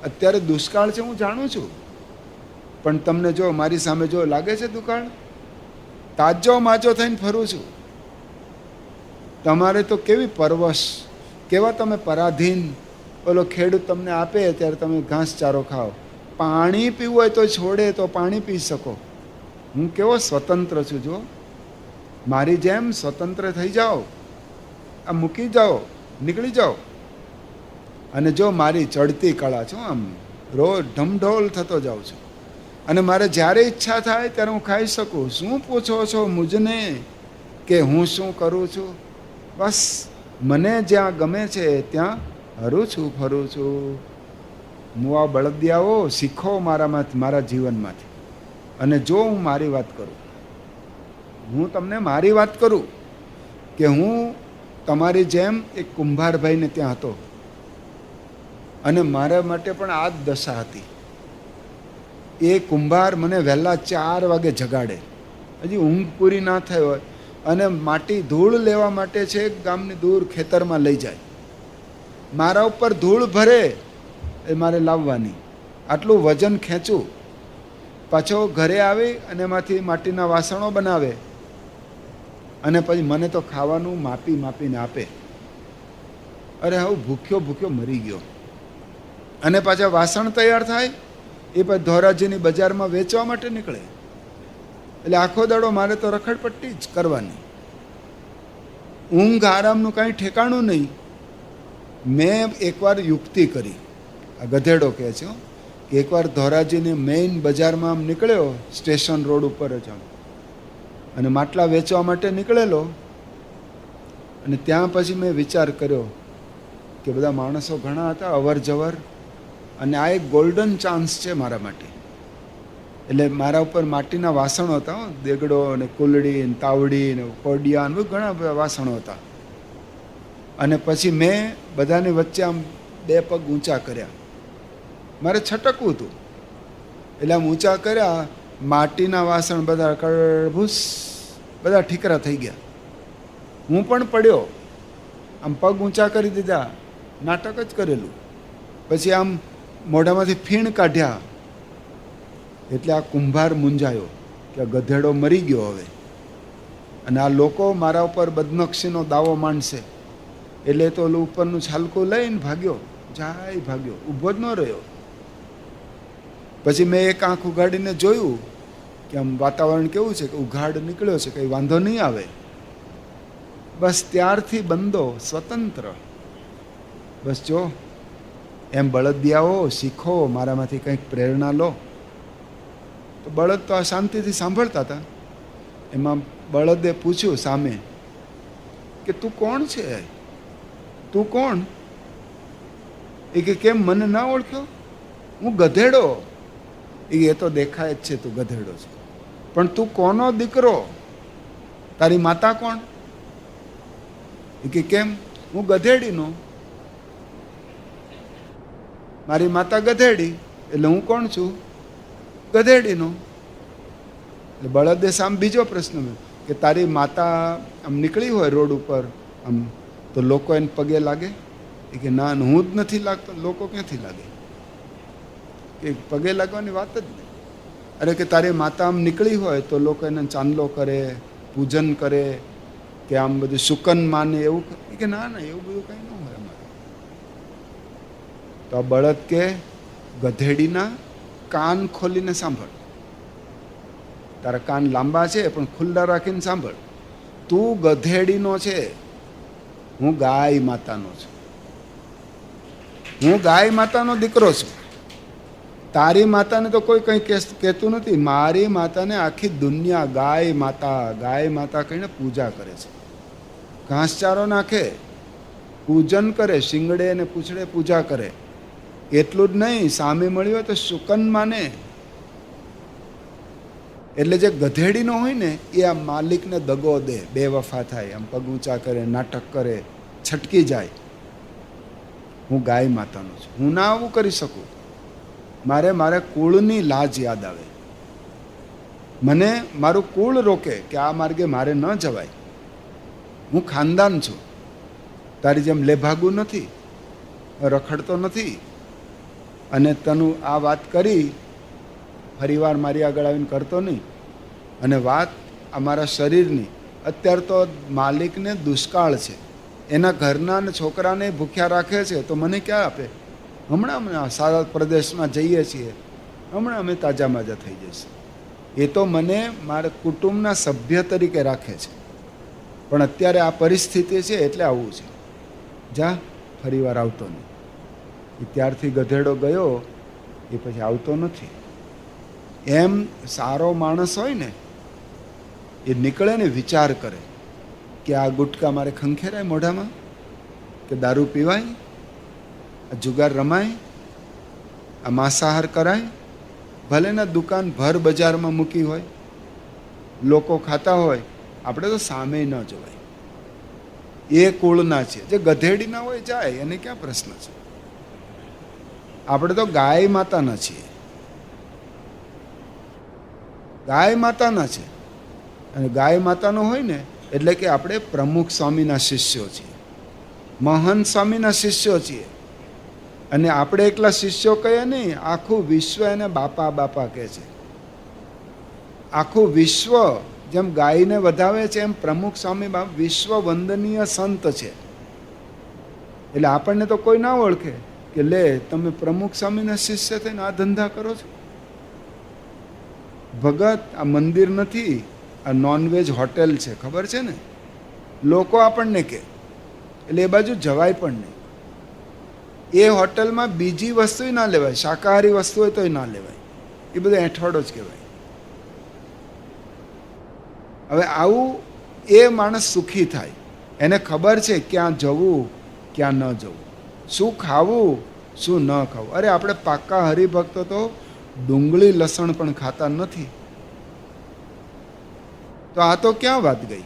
Speaker 2: અત્યારે દુષ્કાળ છે, હું જાણું છું, પણ તમને જો મારી સામે જો લાગે છે દુકાળ, તાજો માજો થઈને ફરું છું. તમારે તો કેવી પરવશ, કેવા તમે પરાધીન. ઓલો ખેડૂત તમને આપે ત્યારે તમે ઘાસ ચારો ખાઓ. પાણી પીવું હોય તો છોડે તો પાણી પી શકો. હું કેવો સ્વતંત્ર છું. જો મારી જેમ સ્વતંત્ર થઈ જાઓ, આ મૂકી જાઓ, નીકળી જાઓ. અને જો મારી ચડતી કળા છું, આમ રોજ ઢમઢોલ થતો જાઉં છું. અને મારે જ્યારે ઈચ્છા થાય ત્યારે હું ખાઈ શકું. શું પૂછો છો મુજને કે હું શું કરું છું? બસ મને જ્યાં ગમે છે ત્યાં હરું છું, ફરું છું. મુવા બળદિયાઓ, શીખો મારામાંથી, મારા જીવનમાંથી. અને જો હું મારી વાત કરું, હું તમને મારી વાત કરું કે હું તમારી જેમ એક કુંભારભાઈને ત્યાં હતો, અને મારા માટે પણ આ જ દશા હતી. એ કુંભાર મને વહેલા 4 વાગે જગાડે, હજી ઊંઘ પૂરી ના થઈ હોય, અને માટી ધૂળ લેવા માટે છે ગામની દૂર ખેતરમાં લઈ જાય. મારા ઉપર ધૂળ ભરે એ મારે લાવવાની. આટલું વજન ખેંચું, પાછો ઘરે આવી અને એમાંથી માટીના વાસણો બનાવે, અને પછી મને તો ખાવાનું માપી માપીને આપે. અરે હું ભૂખ્યો ભૂખ્યો મરી ગયો. અને પાછા વાસણ તૈયાર થાય એ પછી ધોરાજીની બજારમાં વેચવા માટે નીકળે. એટલે આખો દાડો મારે તો રખડપટ્ટી જ કરવાની. ઊંઘ આરામનું કાંઈ ઠેકાણું નહીં. મેં એકવાર યુક્તિ કરી, આ ગધેડો કહે છે કે એકવાર ધોરાજીની મેઇન બજારમાં આમ નીકળ્યો, સ્ટેશન રોડ ઉપર જ આમ, અને માટલા વેચવા માટે નીકળેલો. અને ત્યાં પછી મેં વિચાર કર્યો કે બધા માણસો ઘણા હતા, અવર જવર, અને આ એક ગોલ્ડન ચાન્સ છે મારા માટે. એટલે મારા ઉપર માટીના વાસણો હતા, દેગડો ને કુલડી ને તાવડી ને કોડિયા ને ઘણા બધા વાસણો હતા. અને પછી મેં બધાની વચ્ચે આમ 2 પગ ઊંચા કર્યા. મારે છટકવું હતું, એટલે આમ ઊંચા કર્યા. માટીના વાસણ બધા કડભૂસ, બધા ઠીકરા થઈ ગયા. હું પણ પડ્યો, આમ પગ ઊંચા કરી દીધા, નાટક જ કરેલું. પછી આમ મોઢામાંથી ફીણ કાઢ્યા. એટલે આ કુંભાર મૂંઝાયો કે આ ગધેડો મરી ગયો હવે, અને આ લોકો મારા ઉપર બદનક્ષીનો દાવો માંડશે. એટલે તો ઓલું ઉપરનું છાલકું લઈને ભાગ્યો, જાય ભાગ્યો, ઊભો જ ન રહ્યો. પછી મેં એક આંખ ઉઘાડીને જોયું કે આમ વાતાવરણ કેવું છે, કે ઉઘાડ નીકળ્યો છે, કંઈ વાંધો નહીં આવે. બસ ત્યારથી બંધો, સ્વતંત્ર. બસ જો એમ બળદિયાઓ, શીખો, મારામાંથી કંઈક પ્રેરણા લો. તો બળદ તો આ શાંતિથી સાંભળતા હતા. એમાં બળદે પૂછ્યું સામે કે તું કોણ છે? તું કોણ? એ કે કેમ મને ના ઓળખ્યો? હું ગધેડો. એ તો દેખાય જ છે તું ગધેડો છે, પણ તું કોનો દીકરો? તારી માતા કોણ? એ કે કેમ? હું ગધેડીનો. મારી માતા ગધેડી, એટલે હું કોણ છું? ગધેડીનો. એટલે બળદે સામે બીજો પ્રશ્ન કે તારી માતા આમ નીકળી હોય રોડ ઉપર આમ, તો લોકો એને પગે લાગે? એ કે ના, હું જ નથી લાગતો, લોકો ક્યાંથી લાગે? કે પગે લાગવાની વાત જ નહીં. અરે કે તારી માતા આમ નીકળી હોય તો લોકો એને ચાંદલો કરે, પૂજન કરે, કે આમ બધું શુકન માને, એવું? કે ના ના, એવું બધું કંઈ ન હોય અમારે. તો આ બળદ કે ગધેડીના કાન ખોલીને સાંભળ. તારા કાન લાંબા છે પણ ખુલ્લા રાખીને સાંભળ. તું ગધેડીનો છે, હું ગાય માતાનો છું. હું ગાય માતાનો દીકરો છું. તારી માતાને તો કોઈ કંઈ કહેતું નથી. મારી માતાને આખી દુનિયા ગાય માતા કહીને પૂજા કરે છે. ઘાસચારો નાખે, પૂજન કરે, શિંગડે અને પૂછડે પૂજા કરે. એટલું જ નહીં, સામે મળ્યો તો શુકન માને. એટલે જે ગધેડીનો હોય ને એ આ માલિકને દગો દે, બેવફા થાય, આમ પગ ઊંચા કરે, નાટક કરે, છટકી જાય. હું ગાય માતાનો છું, હું ના આવું કરી શકું. મારે કુળની લાજ યાદ આવે. મને મારું કુળ રોકે કે આ માર્ગે મારે ન જવાય. હું ખાનદાન છું, તારી જેમ લેભાગું નથી, રખડતો નથી. અને તનું આ વાત કરી ફરીવાર મારી આગળ આવીને કરતો નહીં. અને વાત અમારા શરીરની. અત્યારે તો માલિકને દુષ્કાળ છે, એના ઘરના અને છોકરાને ભૂખ્યા રાખે છે, તો મને ક્યાં આપે? હમણાં અમે સારા પ્રદેશમાં જઈએ છીએ, હમણાં અમે તાજા માજા થઈ જઈશું. એ તો મને મારા કુટુંબના સભ્ય તરીકે રાખે છે, પણ અત્યારે આ પરિસ્થિતિ છે એટલે આવવું છે. જા, ફરીવાર આવતો નહીં. એ ત્યારથી ગધેડો ગયો, એ પછી આવતો નથી. એમ સારો માણસ હોય ને એ નીકળે ને વિચાર કરે કે આ ગુટકા મારે ખંખેરાય મોઢામાં, કે દારૂ પીવાય, આ જુગાર રમાય, આ માંસાહાર કરાય. ભલે ના દુકાન ભર બજારમાં મૂકી હોય, લોકો ખાતા હોય, આપણે તો સામે ન જોવાય. એ કુળના છે. જે ગધેડી ના હોય જાય, એને ક્યાં પ્રશ્ન છે? આપણે તો ગાય માતાના છીએ, ગાય માતાના છે. અને ગાય માતાનો હોય ને એટલે કે આપણે પ્રમુખ સ્વામીના શિષ્યો છીએ, મહંત સ્વામીના શિષ્યો છીએ. અને આપણે એકલા શિષ્યો કહીએ નહીં, આખું વિશ્વ એને બાપા બાપા કહે છે. આખું વિશ્વ જેમ ગાયને વધાવે છે એમ પ્રમુખ સ્વામી બાપ વિશ્વ વંદનીય સંત છે. એટલે આપણને તો કોઈ ના ઓળખે કે લે તમે પ્રમુખ સ્વામીના શિષ્ય થઈને આ ધંધા કરો છો. ભગત, આ મંદિર નથી, આ નોનવેજ હોટેલ છે, ખબર છે ને? લોકો આપણને કહે, એટલે એ બાજુ જવાય પણ નહીં. એ હોટલમાં બીજી વસ્તુ ના લેવાય, શાકાહારી વસ્તુ હોય તોય ના લેવાય. એ બધું એઠવાડો જ કહેવાય. હવે આવું એ માણસ સુખી થાય. એને ખબર છે ક્યાં જવું, ક્યાં ન જવું, શું ખાવું, શું ન ખાવું. અરે આપણે પાક્કા હરિભક્તો તો ડુંગળી લસણ પણ ખાતા નથી. તો આ તો ક્યાં વાત ગઈ?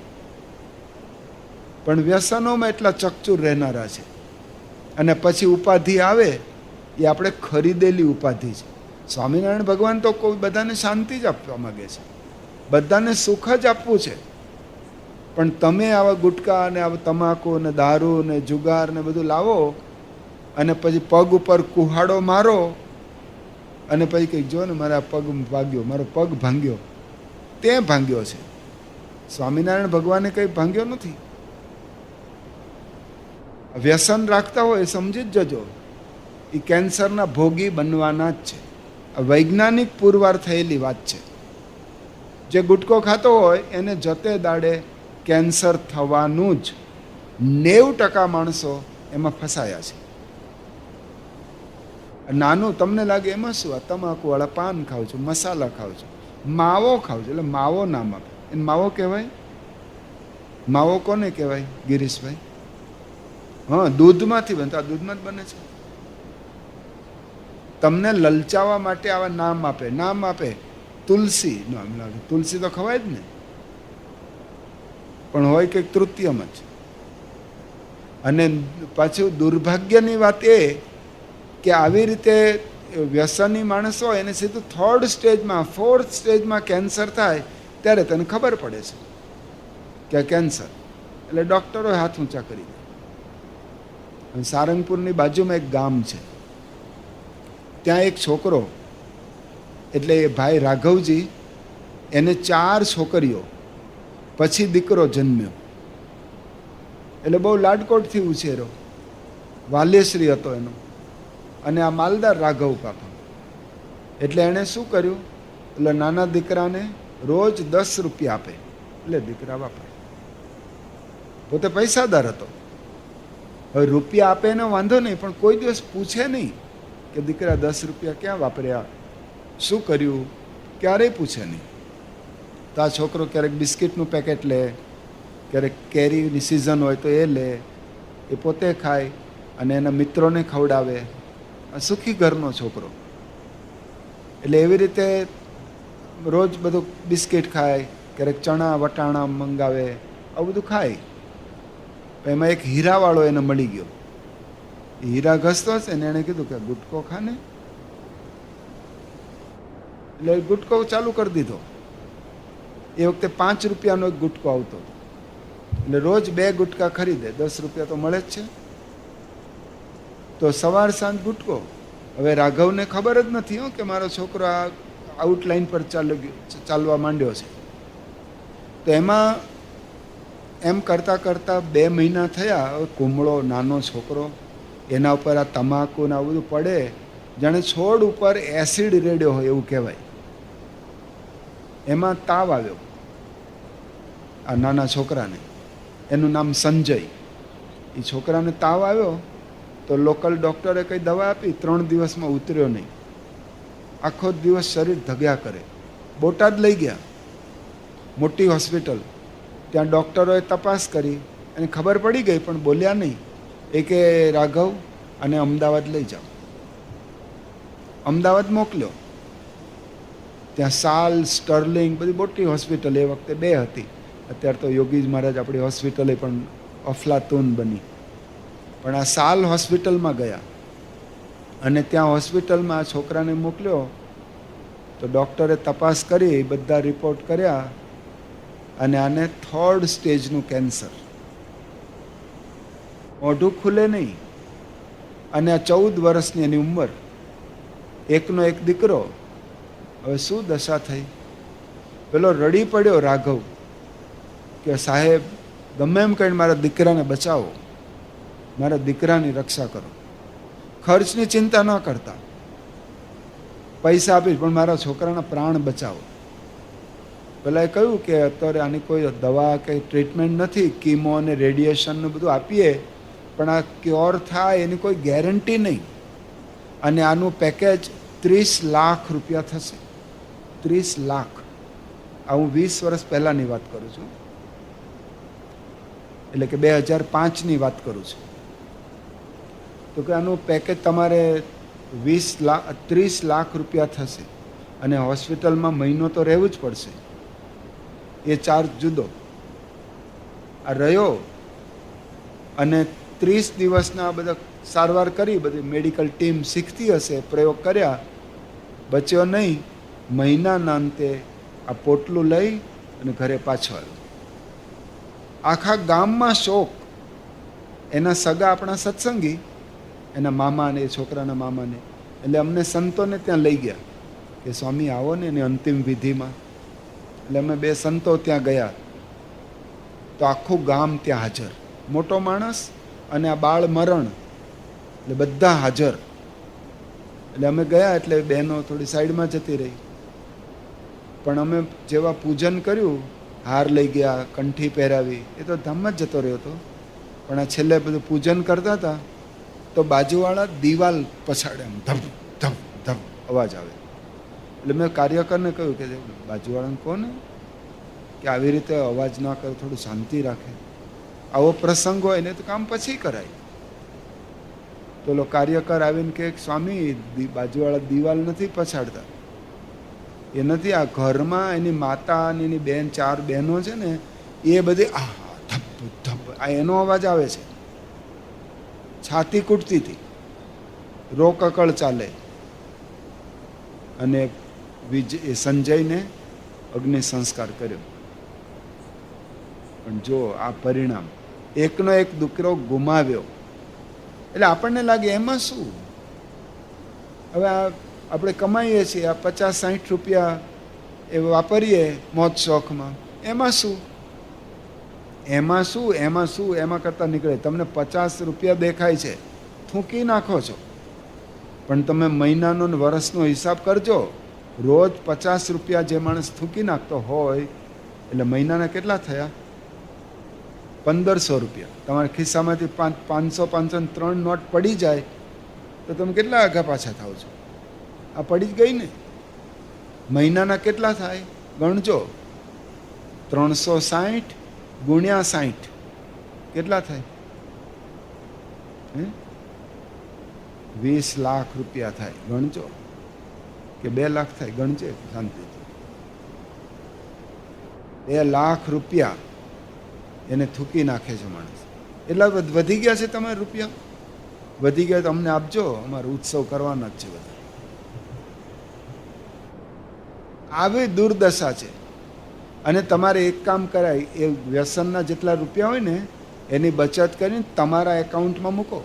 Speaker 2: પણ વ્યસનોમાં એટલા ચકચૂર રહેનારા છે. અને પછી ઉપાધિ આવે, એ આપણે ખરીદેલી ઉપાધિ છે. સ્વામિનારાયણ ભગવાન તો કોઈ બધાને શાંતિ જ આપવા માગે છે, બધાને સુખ જ આપવું છે. પણ તમે આવા ગુટકા ને આવા તમાકુ ને દારૂ ને જુગાર ને બધું લાવો અને પછી પગ ઉપર કુહાડો મારો અને પછી કંઈક જો ને મારા પગ ભાગ્યો, મારો પગ ભાંગ્યો. તે ભાંગ્યો છે, સ્વામિનારાયણ ભગવાને કંઈ ભાંગ્યો નથી. વ્યસન રાખતા હોય સમજી જ જજો, એ કેન્સરના ભોગી બનવાના જ છે. આ વૈજ્ઞાનિક પુરવાર થયેલી વાત છે. જે ગુટકો ખાતો હોય એને જતે દાડે કેન્સર થવાનું જ. 90% માણસો એમાં ફસાયા છે. નાનું તમને લાગે એમાં શું, આ તમાકુવાળા પાન ખાવ છું, મસાલા ખાવ છું, માવો ખાવ છું, એટલે માવો નામ આપે. એને માવો કહેવાય? માવો કોને કહેવાય ગિરીશભાઈ? હા, દૂધમાંથી બનતો. આ દૂધમાં જ બને છે. તમને લલચાવવા માટે આવા નામ આપે. તુલસી નામ લાગે, તુલસી તો ખવાય જ ને, પણ હોય કંઈક તૃતીયમ જ. અને પાછું દુર્ભાગ્યની વાત એ કે આવી રીતે વ્યસની માણસ હોય એને સીધું 3rd સ્ટેજમાં 4th સ્ટેજમાં કેન્સર થાય ત્યારે તને ખબર પડે છે કે કેન્સર. એટલે ડૉક્ટરોએ હાથ ઊંચા કરી દે. સારંગપુરની બાજુમાં એક ગામ છે, ત્યાં એક છોકરો, એટલે એ ભાઈ રાઘવજી, એને 4 છોકરીઓ, પછી દીકરો જન્મ્યો. એટલે બહુ લાડકોટથી ઉછેરો, વાલ્યશ્રી હતો એનો. અને આ માલદાર રાઘવ કાકા. એટલે એણે શું કર્યું, એટલે નાના દીકરાને રોજ 10 રૂપિયા આપે, એટલે દીકરા વાપરે. પોતે પૈસાદાર હતો. હવે રૂપિયા આપે એનો વાંધો નહીં, પણ કોઈ દિવસ પૂછે નહીં કે દીકરા 10 રૂપિયા ક્યાં વાપર્યા, શું કર્યું, ક્યારેય પૂછે નહીં. તો આ છોકરો ક્યારેક બિસ્કિટનું પેકેટ લે, ક્યારેક કેરીની સિઝન હોય તો એ લે, એ પોતે ખાય અને એના મિત્રોને ખવડાવે. સુખી ઘરનો છોકરો. એટલે એવી રીતે રોજ બધું બિસ્કિટ ખાય, ક્યારેક ચણા વટાણા મંગાવે, આવું બધું ખાય. એમાં એક હીરાવાળો એને મળી ગયો. એ હીરા ઘસતો હશે ને, એણે કીધું કે ગુટકો ખાને. એટલે ગુટકો ચાલુ કરી દીધો. એ વખતે 5 રૂપિયાનો એક ગુટકો આવતો હતો. એટલે રોજ 2 ગુટકા ખરીદે, 10 રૂપિયા તો મળે જ છે. તો સવાર સાંજ ગુટકો. હવે રાઘવને ખબર જ નથી હો કે મારો છોકરો આ આઉટલાઈન પર ચાલવા માંડ્યો છે. તો એમાં એમ કરતાં કરતાં 2 મહિના થયા. હવે કુમળો નાનો છોકરો, એના ઉપર આ તમાકુ ને આ બધું પડે, જાણે છોડ ઉપર એસિડ રેડ્યો હોય એવું કહેવાય. એમાં તાવ આવ્યો આ નાના છોકરાને. એનું નામ સંજય. એ છોકરાને તાવ આવ્યો તો લોકલ ડૉક્ટરે કંઈ દવા આપી, 3 દિવસમાં ઉતર્યો નહીં. આખો દિવસ શરીર ધગ્યા કરે. બોટાદ લઈ ગયા, મોટી હોસ્પિટલ. ત્યાં ડૉક્ટરોએ તપાસ કરી અને ખબર પડી ગઈ, પણ બોલ્યા નહીં. એ કે રાઘવ અને અમદાવાદ લઈ જાઓ. અમદાવાદ મોકલ્યો. ત્યાં સાલ, સ્ટર્લિંગ બધી મોટી હોસ્પિટલ એ વખતે 2 હતી. અત્યારે તો યોગીજ મહારાજ આપણી હોસ્પિટલે પણ અફલાતૂન બની. પણ આ સાલ હોસ્પિટલમાં ગયા અને ત્યાં હોસ્પિટલમાં આ છોકરાને મોકલ્યો. તો ડૉક્ટરે તપાસ કરી, બધા રિપોર્ટ કર્યા અને આને 3rd સ્ટેજનું કેન્સર. મોઢું ખુલે નહીં. અને આ 14 વર્ષની એની ઉંમર, એકનો એક દીકરો. હવે શું દશા થઈ? પેલો રડી પડ્યો રાઘવ કે સાહેબ ગમે એમ કહીને મારા દીકરાને બચાવો, મારા દીકરાની રક્ષા કરો. ખર્ચની ચિંતા ન કરતા, પૈસા આપીશ પણ મારા છોકરાના પ્રાણ બચાવો. પેલા એ કહ્યું કે અત્યારે આની કોઈ દવા કે ટ્રીટમેન્ટ નથી, કીમો અને રેડિયેશનનું બધું આપીએ પણ આ ક્યોર થાય એની કોઈ ગેરંટી નહીં. અને આનું પેકેજ 30 લાખ રૂપિયા થશે. 30 લાખ. આ હું 20 વર્ષ પહેલાંની વાત કરું છું, એટલે કે 2005ની વાત કરું છું. તો કે આનું પેકેજ તમારે 30 લાખ રૂપિયા થશે. અને હોસ્પિટલમાં મહિનો તો રહેવું જ પડશે. એ ચાર્જ જુદો. આ રહ્યો અને 30 દિવસના બધા સારવાર કરી, બધી મેડિકલ ટીમ શીખતી હશે, પ્રયોગ કર્યા, બચ્યો નહીં. મહિનાના અંતે આ પોટલું લઈ અને ઘરે પાછો આવ્યો. આખા ગામમાં શોક. એના સગા આપણા સત્સંગી, એના મામાને, એ છોકરાના મામાને, એટલે અમને સંતોને ત્યાં લઈ ગયા કે સ્વામી આવો ને એની અંતિમ વિધિમાં. એટલે અમે 2 સંતો ત્યાં ગયા. તો આખું ગામ ત્યાં હાજર, મોટો માણસ અને આ બાળ મરણ, એટલે બધા હાજર. એટલે અમે ગયા એટલે બહેનો થોડી સાઈડમાં જતી રહી. પણ અમે જેવા પૂજન કર્યું, હાર લઈ ગયા, કંઠી પહેરાવી, એ તો ધામમાં જ જતો રહ્યો હતો. પણ આ છેલ્લે બધું પૂજન કરતા હતા તો બાજુવાળા દિવાલ પછાડે, એમ ધબ ધબ ધબ અવાજ આવે. એટલે મેં કાર્યકરને કહ્યું કે બાજુવાળાને કોને કે આવી રીતે અવાજ ના કરે, થોડું શાંતિ રાખે. આવો પ્રસંગ હોય ને તો કામ પછી કરાય. તો લો કાર્યકર આવીને કે સ્વામી બાજુવાળા દિવાલ નથી પછાડતા. એ નથી, આ ઘરમાં એની માતા અને એની બેન, 4 બહેનો છે ને, એ બધી આ ધબ ધબ આ એનો અવાજ આવે છે. છાતી કૂટતી હતી, રોકકળ ચાલે. અને સંજયને અગ્નિ સંસ્કાર કર્યો. પણ જો આ પરિણામ, એકનો એક દીકરો ગુમાવ્યો. એટલે આપણને લાગે એમાં શું? હવે આ આપણે કમાઈએ છીએ, આ 50-60 રૂપિયા એ વાપરીએ મોજ શોખમાં, એમાં શું? એમાં શું? એમાં શું? એમાં કરતાં નીકળે. તમને 50 રૂપિયા દેખાય છે, થૂંકી નાખો છો. પણ તમે મહિનાનો ને વર્ષનો હિસાબ કરજો. રોજ 50 રૂપિયા જે માણસ થૂંકી નાખતો હોય, એટલે મહિનાના કેટલા થયા? 1500 રૂપિયા. તમારા ખિસ્સામાંથી 500 3 નોટ પડી જાય તો તમે કેટલા આગા પાછા થાવ છો? આ પડી જ ગઈ ને. મહિનાના કેટલા થાય ગણજો. 360 ગુણ્યા 60 કેટલા થાય? 20 લાખ રૂપિયા થાય. ગણજો. કે 2 લાખ થાય? ગણજે શાંતિથી. ₹2,00,000 એને થૂકી નાખે છે માણસ. એટલા વધી ગયા છે તમારા રૂપિયા? વધી ગયા તો અમને આપજો, અમારો ઉત્સવ કરવાના જ છે બધા. આવી દુર્દશા છે. અને તમારે એક કામ કરાય, એ વ્યસનના જેટલા રૂપિયા હોય ને એની બચત કરીને તમારા એકાઉન્ટમાં મૂકો,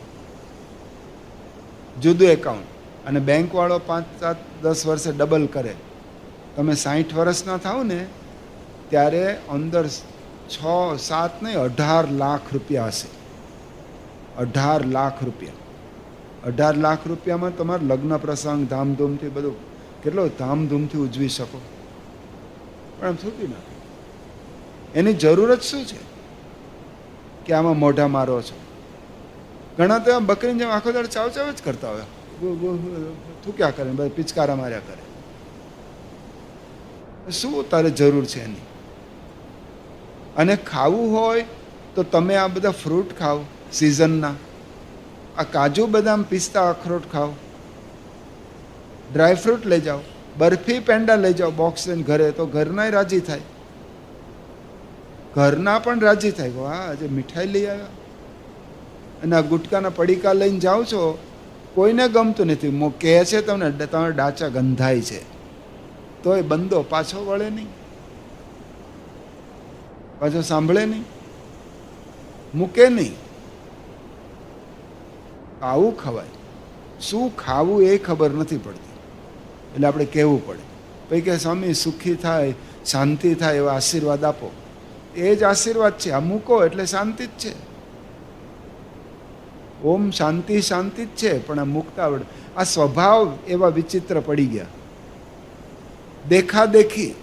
Speaker 2: જુદું એકાઉન્ટ. અને બેંકવાળો 5, 7, 10 વર્ષે ડબલ કરે. તમે 60 વર્ષના થાવ ને ત્યારે અંદર 6, 7 નહીં, 18 લાખ રૂપિયા હશે. 18 લાખ રૂપિયા. 18 લાખ રૂપિયામાં તમારે લગ્ન પ્રસંગ ધામધૂમથી બધું કેટલો ધામધૂમથી ઉજવી શકો. પણ આમ થૂકી નાખે. એની જરૂર જ શું છે કે આમાં મોઢા મારો છો? ઘણા તો બકરીને જેમ આખો દાડો ચાવ ચાવ જ કરતા હોય, થૂક્યા કરે, બધા પિચકારા માર્યા કરે. શું તારે જરૂર છે એની? અને ખાવું હોય તો તમે આ બધા ફ્રૂટ ખાઓ સિઝનના. આ કાજુ બદામ પિસ્તા અખરોટ ખાઓ, ડ્રાયફ્રૂટ લઈ જાઓ, બરફી પેંડા લઈ જાઓ બોક્સ લઈને ઘરે, તો ઘરનાય રાજી થાય. ઘરના પણ રાજી થાય, વાહ આજે મીઠાઈ લઈ આવ્યા. અને આ ગુટકાના પડીકા લઈને જાઓ છો, કોઈને ગમતું નથી. કહે છે તમને તમારા ડાચા ગંધાય છે, તોય બંદો પાછો વળે નહીં, પાછો સાંભળે નહીં, મૂકે નહીં. આવું ખવાય? શું ખાવું એ ખબર નથી પડતી, એટલે આપણે કહેવું પડે. પછી કે સ્વામી સુખી થાય, શાંતિ થાય એવા આશીર્વાદ આપો. એ જ આશીર્વાદ છે. આ મૂકો એટલે શાંતિ જ છે. ઓમ શાંતિ શાંતિ જ છે, પણ આ મુક્તા આવડે. આ સ્વભાવ એવા વિચિત્ર પડી ગયા, દેખાદેખી.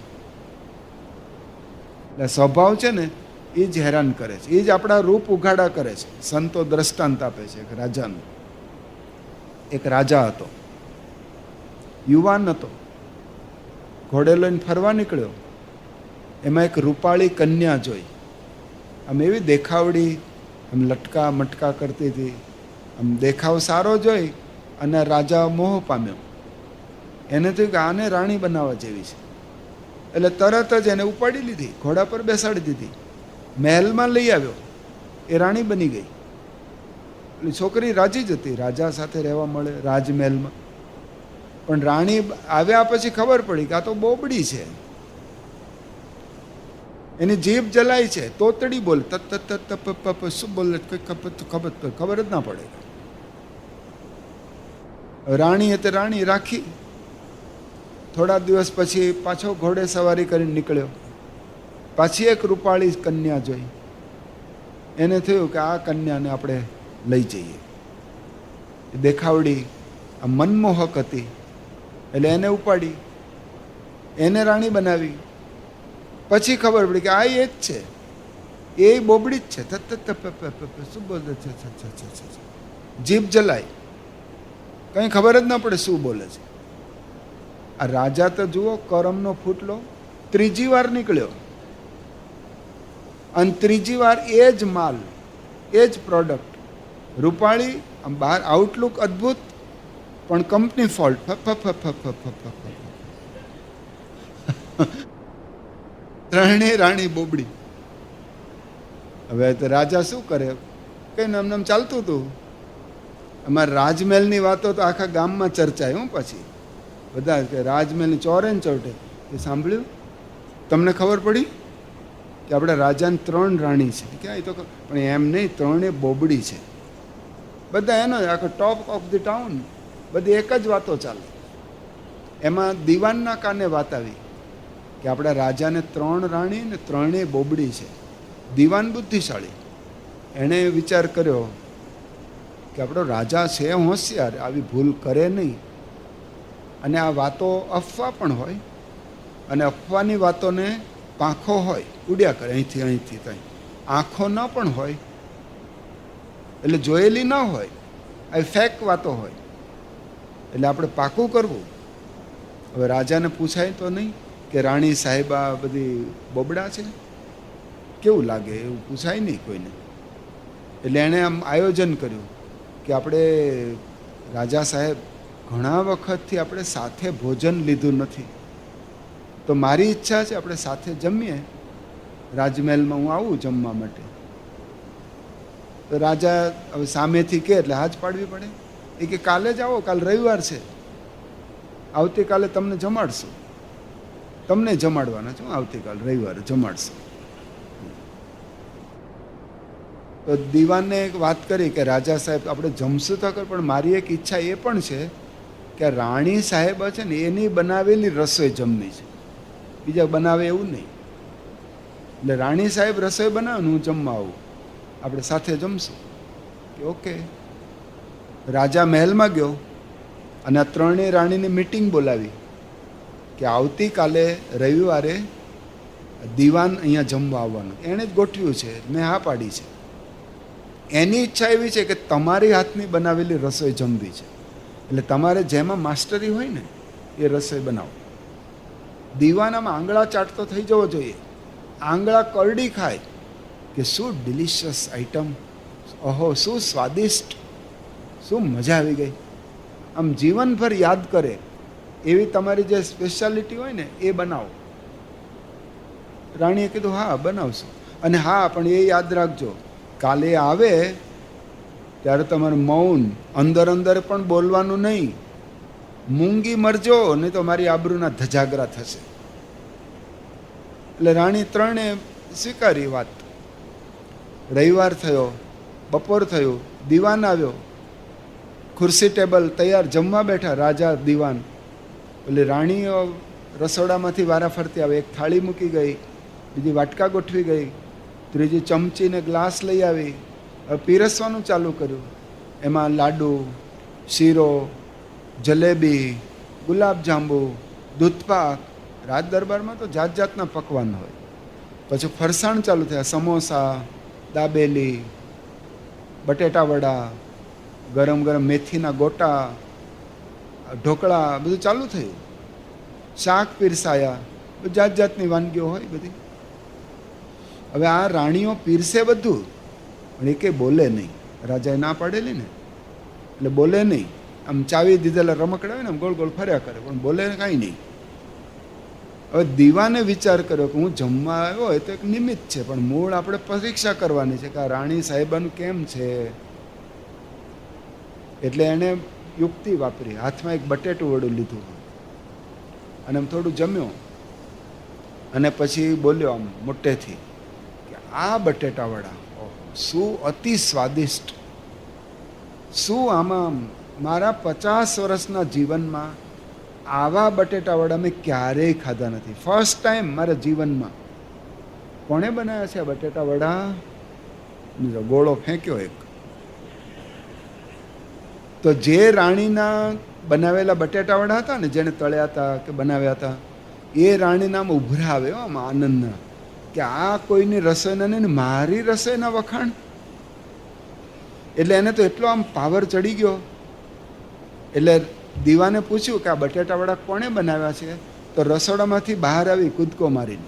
Speaker 2: એટલે સ્વભાવ છે ને એ જ હેરાન કરે છે, એ જ આપણા રૂપ ઉઘાડા કરે છે. સંતો દ્રષ્ટાંત આપે છે એક રાજાનું. એક રાજા હતો, યુવાન હતો, ઘોડે લઈને ફરવા નીકળ્યો. એમાં એક રૂપાળી કન્યા જોઈ. આમ એવી દેખાવડી, આમ લટકા મટકા કરતી હતી, આમ દેખાવ સારો જોઈ અને રાજા મોહ પામ્યો. એને થયું કે આને રાણી બનાવવા જેવી છે. એટલે તરત જ એને ઉપાડી લીધી, ઘોડા પર બેસાડી દીધી, મહેલમાં લઈ આવ્યો. એ રાણી બની ગઈ. એટલે છોકરી રાજી જ હતી, રાજા સાથે રહેવા મળે રાજમહેલમાં. પણ રાણી આવ્યા પછી ખબર પડી કે આ તો બોબડી છે, એની જીભ જલાય છે, તોતડી બોલે, શું બોલે ખબર જ ના પડે. રાણી એટલે રાણી રાખી. થોડા દિવસ પછી પાછો ઘોડે સવારી કરીને નીકળ્યો. પાછી એક રૂપાળી કન્યા જોઈ. એને થયું કે આ કન્યાને આપણે લઈ જઈએ. દેખાવડી, આ મનમોહક હતી, એટલે એને ઉપાડી, એને રાણી બનાવી. પછી ખબર પડી કે આ એ જ છે, એ બોબડી જ છે. શું બોલે છે? જીભ જલાય, કંઈ ખબર જ ના પડે શું બોલે છે. આ રાજા તો જુઓ, કરમનો ફૂટલો ત્રીજી વાર નીકળ્યો, અને ત્રીજી વાર એ જ માલ, એ જ પ્રોડક્ટ. રૂપાળી, આમ બહાર આઉટલુક અદ્ભુત, પણ કંપની ફોલ્ટ. ત્રણેય રાણી બોબડી. હવે તો રાજા શું કરે? કઈ નામ ચાલતું હતું. અમારા રાજમહેલની વાતો તો આખા ગામમાં ચર્ચાય. હું પછી બધા કે રાજમહેલની ચોરે ને ચોટે એ સાંભળ્યું, તમને ખબર પડી કે આપણે રાજાને 3 રાણી છે. ક્યાં? એ તો પણ એમ નહીં, 3 બોબડી છે. બધા એનો આખો ટોપ ઓફ ધી ટાઉન, બધી એક જ વાતો ચાલે. એમાં દીવાનના કાને વાત આવી કે આપણા રાજાને 3 રાણી ને 3 બોબડી છે. દીવાન બુદ્ધિશાળી, એણે વિચાર કર્યો કે આપણો રાજા છે હોશિયાર, આવી ભૂલ કરે નહીં. અને આ વાતો અફવા પણ હોય, અને અફવાની વાતોને પાંખો હોય, ઉડ્યા કરે અહીંથી અહીંથી ત્યાં. આંખો ન પણ હોય, એટલે જોયેલી ન હોય, આવી ફેક વાતો હોય. એટલે આપણે પાકું કરવું. હવે રાજાને પૂછાય તો નહીં કે રાણી સાહેબા બધી બોબડા છે, કેવું લાગે? એવું પૂછાય નહીં કોઈને. એટલે એણે આમ આયોજન કર્યું કે આપણે રાજા સાહેબ, ઘણા વખતથી આપણે સાથે ભોજન લીધું નથી, તો મારી ઈચ્છા છે આપણે સાથે જમીએ રાજમહેલમાં હું આવું જમવા માટે. તો રાજા હવે સામેથી કે એટલે હાથ પાડવી પડે. એ કે કાલે જ આવો, કાલ રવિવાર છે, આવતીકાલે તમને જમાડશું. તમને જમાડવાના છો, આવતીકાલ રવિવારે જમાડશું. તો દીવાનને એક વાત કરી કે રાજા સાહેબ આપણે જમશું તો કર, પણ મારી એક ઈચ્છા એ પણ છે કે રાણી સાહેબ છે ને એની બનાવેલી રસોઈ જમવી છે, બીજા બનાવે એવું નહીં. એટલે રાણી સાહેબ રસોઈ બનાવે ને હું જમવા આવું, આપણે સાથે જમશું. કે ઓકે. રાજા મહેલમાં ગયો અને આ ત્રણેય રાણીની મિટિંગ બોલાવી કે આવતીકાલે રવિવારે દીવાન અહીંયા જમવા આવવાનું. એણે જ ગોઠવ્યું છે, મેં હા પાડી છે. એની ઈચ્છા એવી છે કે તમારી હાથની બનાવેલી રસોઈ જમવી છે, એટલે તમારે જેમાં માસ્ટરી હોય ને એ રસોઈ બનાવો. દીવાનામાં આંગળા ચાટતો થઈ જવો જોઈએ, આંગળા કરડી ખાય કે શું ડિલિશિયસ આઈટમ, ઓહો શું સ્વાદિષ્ટ, શું મજા આવી ગઈ, આમ જીવનભર યાદ કરે એવી તમારી જે સ્પેશિયાલિટી હોય ને એ બનાવો. રાણીએ કીધું હા બનાવશું. અને હા પણ એ યાદ રાખજો, કાલે આવે ત્યારે તમારે મૌન, અંદર અંદર પણ બોલવાનું નહીં, મૂંગી મરજો નહીં તો મારી આબરૂના ધજાગરા થશે. એટલે રાણી ત્રણે સ્વીકારી વાત. રવિવાર થયો, બપોર થયું, દીવાન આવ્યો, ખુરશી ટેબલ તૈયાર, જમવા બેઠા રાજા દીવાન. એટલે રાણીઓ રસોડામાંથી વારા ફરતી આવે, એક થાળી મૂકી ગઈ, બીજી વાટકા ગોઠવી ગઈ, ત્રીજી ચમચીને ગ્લાસ લઈ આવી. હવે પીરસવાનું ચાલુ કર્યું. એમાં લાડુ, શીરો, જલેબી, ગુલાબજાંબુ, દૂધપાક. રાજ દરબારમાં તો જાત જાતના પકવાન હોય. પછી ફરસાણ ચાલુ થયા, સમોસા, દાબેલી, બટેટા વડા, ગરમ ગરમ મેથીના ગોટા, ઢોકળા, બધું ચાલુ થયું. શાક પીરસાયા, જાત જાતની વાનગીઓ હોય બધી. હવે આ રાણીઓ પીરસે બધું, પણ એ કંઈ બોલે નહીં. રાજાએ ના પાડેલી ને એટલે બોલે નહીં. આમ ચાવી દીધેલા રમકડા હોય ને આમ ગોળ ગોળ ફર્યા કરે, પણ બોલે કાંઈ નહીં. હવે દીવાને વિચાર કર્યો કે હું જમવા આવ્યો હોય તો એક નિમિત્ત છે, પણ મૂળ આપણે પરીક્ષા કરવાની છે કે આ રાણી સાહેબાનું કેમ છે. એટલે એણે યુક્તિ વાપરી, હાથમાં એક બટેટું વડું લીધું અને આમ થોડું જમ્યો અને પછી બોલ્યો આમ મોટેથી કે આ બટેટા વડા શું અતિ સ્વાદિષ્ટ, શું આમાં મારા 50 વર્ષના જીવનમાં આવા બટેટા વડા મેં ક્યારેય ખાધા નથી, ફર્સ્ટ ટાઈમ મારા જીવનમાં. કોણે બનાવ્યા છે આ બટેટા વડા? ગોળો ફેંક્યો એક. તો જે રાણીના બનાવેલા બટેટા વડા હતા ને, જેને તળ્યા હતા કે બનાવ્યા હતા, એ રાણીના આમ ઉભરા આવે આમ આનંદના કે આ કોઈની રસોઈના નહીં, મારી રસોઈના વખાણ. એટલે એને તો એટલો આમ પાવર ચડી ગયો. એટલે દીવાને પૂછ્યું કે આ બટેટા વડા કોણે બનાવ્યા છે? તો રસોડામાંથી બહાર આવી કૂદકો મારીને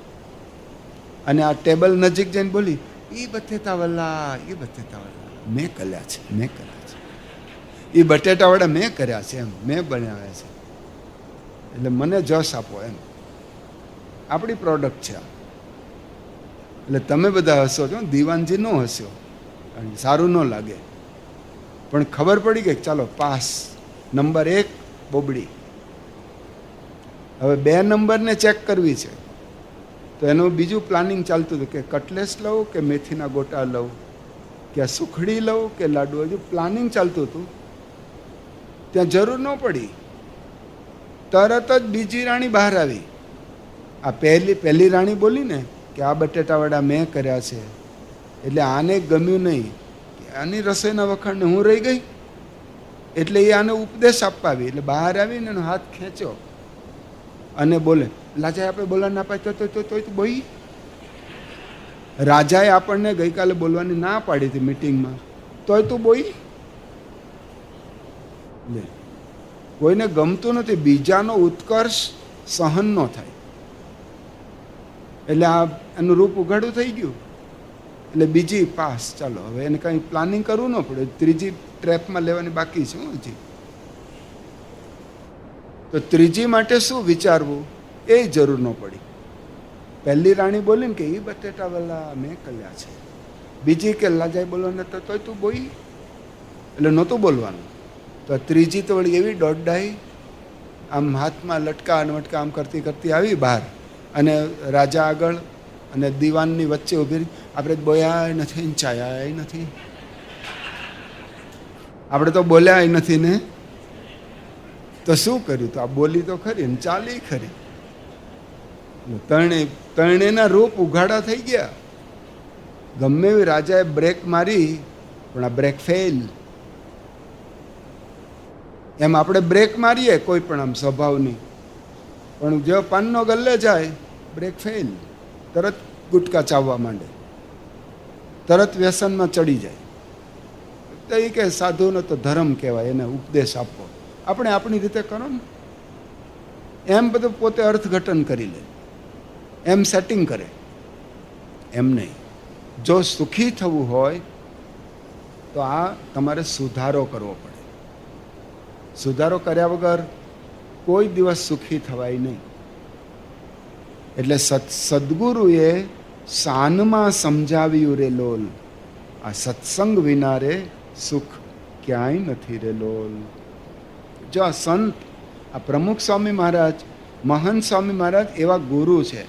Speaker 2: અને આ ટેબલ નજીક જઈને બોલી, એ બટેટા વડા મેં કર્યા છે, મેં કર્યા છે, એ બટેટા વડા મેં કર્યા છે, એમ મેં બનાવ્યા છે, એટલે મને જશ આપો એમ, આપણી પ્રોડક્ટ છે. એટલે તમે બધા હસો છો, દીવાનજી ન હસ્યો, સારું ન લાગે, પણ ખબર પડી ગઈ ચાલો પાસ. નંબર 1 બોબડી. હવે 2 નંબરને ચેક કરવી છે. તો એનું બીજું પ્લાનિંગ ચાલતું હતું કે કટલેસ લઉં કે મેથીના ગોટા લઉં કે સુખડી લઉં કે લાડુ. હજુ પ્લાનિંગ ચાલતું હતું. ત્યાં જરૂર ન પડી, તરત જ બીજી રાણી બહાર આવી. આ પહેલી રાણી બોલી ને કે આ બટેટા વડા મેં કર્યા છે, એટલે આને ગમ્યું નહીં કે આની રસોઈના વખાણને હું રહી ગઈ, એટલે એ આને ઉપદેશ આપવા આવી. એટલે બહાર આવીને એનો હાથ ખેંચ્યો અને બોલે, રાજાએ આપણે બોલવા ના પાડી તો બોઈ. રાજાએ આપણને ગઈકાલે બોલવાની ના પાડી હતી મીટિંગમાં, તોય તું બોઈ. લે, કોઈને ગમતું નથી બીજાનો ઉત્કર્ષ સહન ન થાય, એટલે આ એનું રૂપ ઉઘાડું થઈ ગયું. એટલે બીજી પાસ. ચાલો હવે એને કંઈ પ્લાનિંગ કરવું ન પડે, ત્રીજી ટ્રેપમાં લેવાની બાકી છે હજી. તો ત્રીજી માટે શું વિચારવું એ જરૂર ન પડી. પહેલી રાણી બોલી ને કે એ બટેટા વલ્લા મેં કર્યા છે, બીજી કે લાજાઈ બોલવાને તો તોય તું બોલી, એટલે નહોતું બોલવાનું. તો ત્રીજી તો વળી એવી દોડડાઈ, આમ હાથમાં લટકા અને મટકા આમ કરતી કરતી આવી બહાર, અને રાજા આગળ અને દીવાનની વચ્ચે ઊભી રહી. આપણે બોયા નથી ને ચાયા નથી, આપણે તો બોલ્યા નથી ને, તો શું કર્યું? તો આ બોલી તો ખરી ને ચાલી ખરી. ત્રણેયના રૂપ ઉઘાડા થઈ ગયા. ગમે એવી રાજાએ બ્રેક મારી પણ આ બ્રેક ફેલ. એમ આપણે બ્રેક મારીએ કોઈ પણ આમ સ્વભાવની, પણ જો પાનનો ગલ્લે જાય બ્રેક ફેલ, તરત ગુટકા ચાવવા માંડે, તરત વ્યસનમાં ચડી જાય. તો એ કે સાધુનો તો ધર્મ કહેવાય, એને ઉપદેશ આપવો. આપણે આપણી રીતે કરો ને, એમ બધું પોતે અર્થઘટન કરી લે, એમ સેટિંગ કરે. એમ નહીં. જો સુખી થવું હોય તો આ તમારે સુધારો કરવો પડે. સુધારો કર્યા વગર કોઈ દિવસ સુખી થવાય નહીં. એટલે સદગુરુએ શાનમાં સમજાવ્યું રે લોલ, આ સત્સંગ વિના રે સુખ ક્યાંય નથી રે લોલ. જો આ સંત, આ પ્રમુખ સ્વામી મહારાજ, મહંત સ્વામી મહારાજ એવા ગુરુ છે.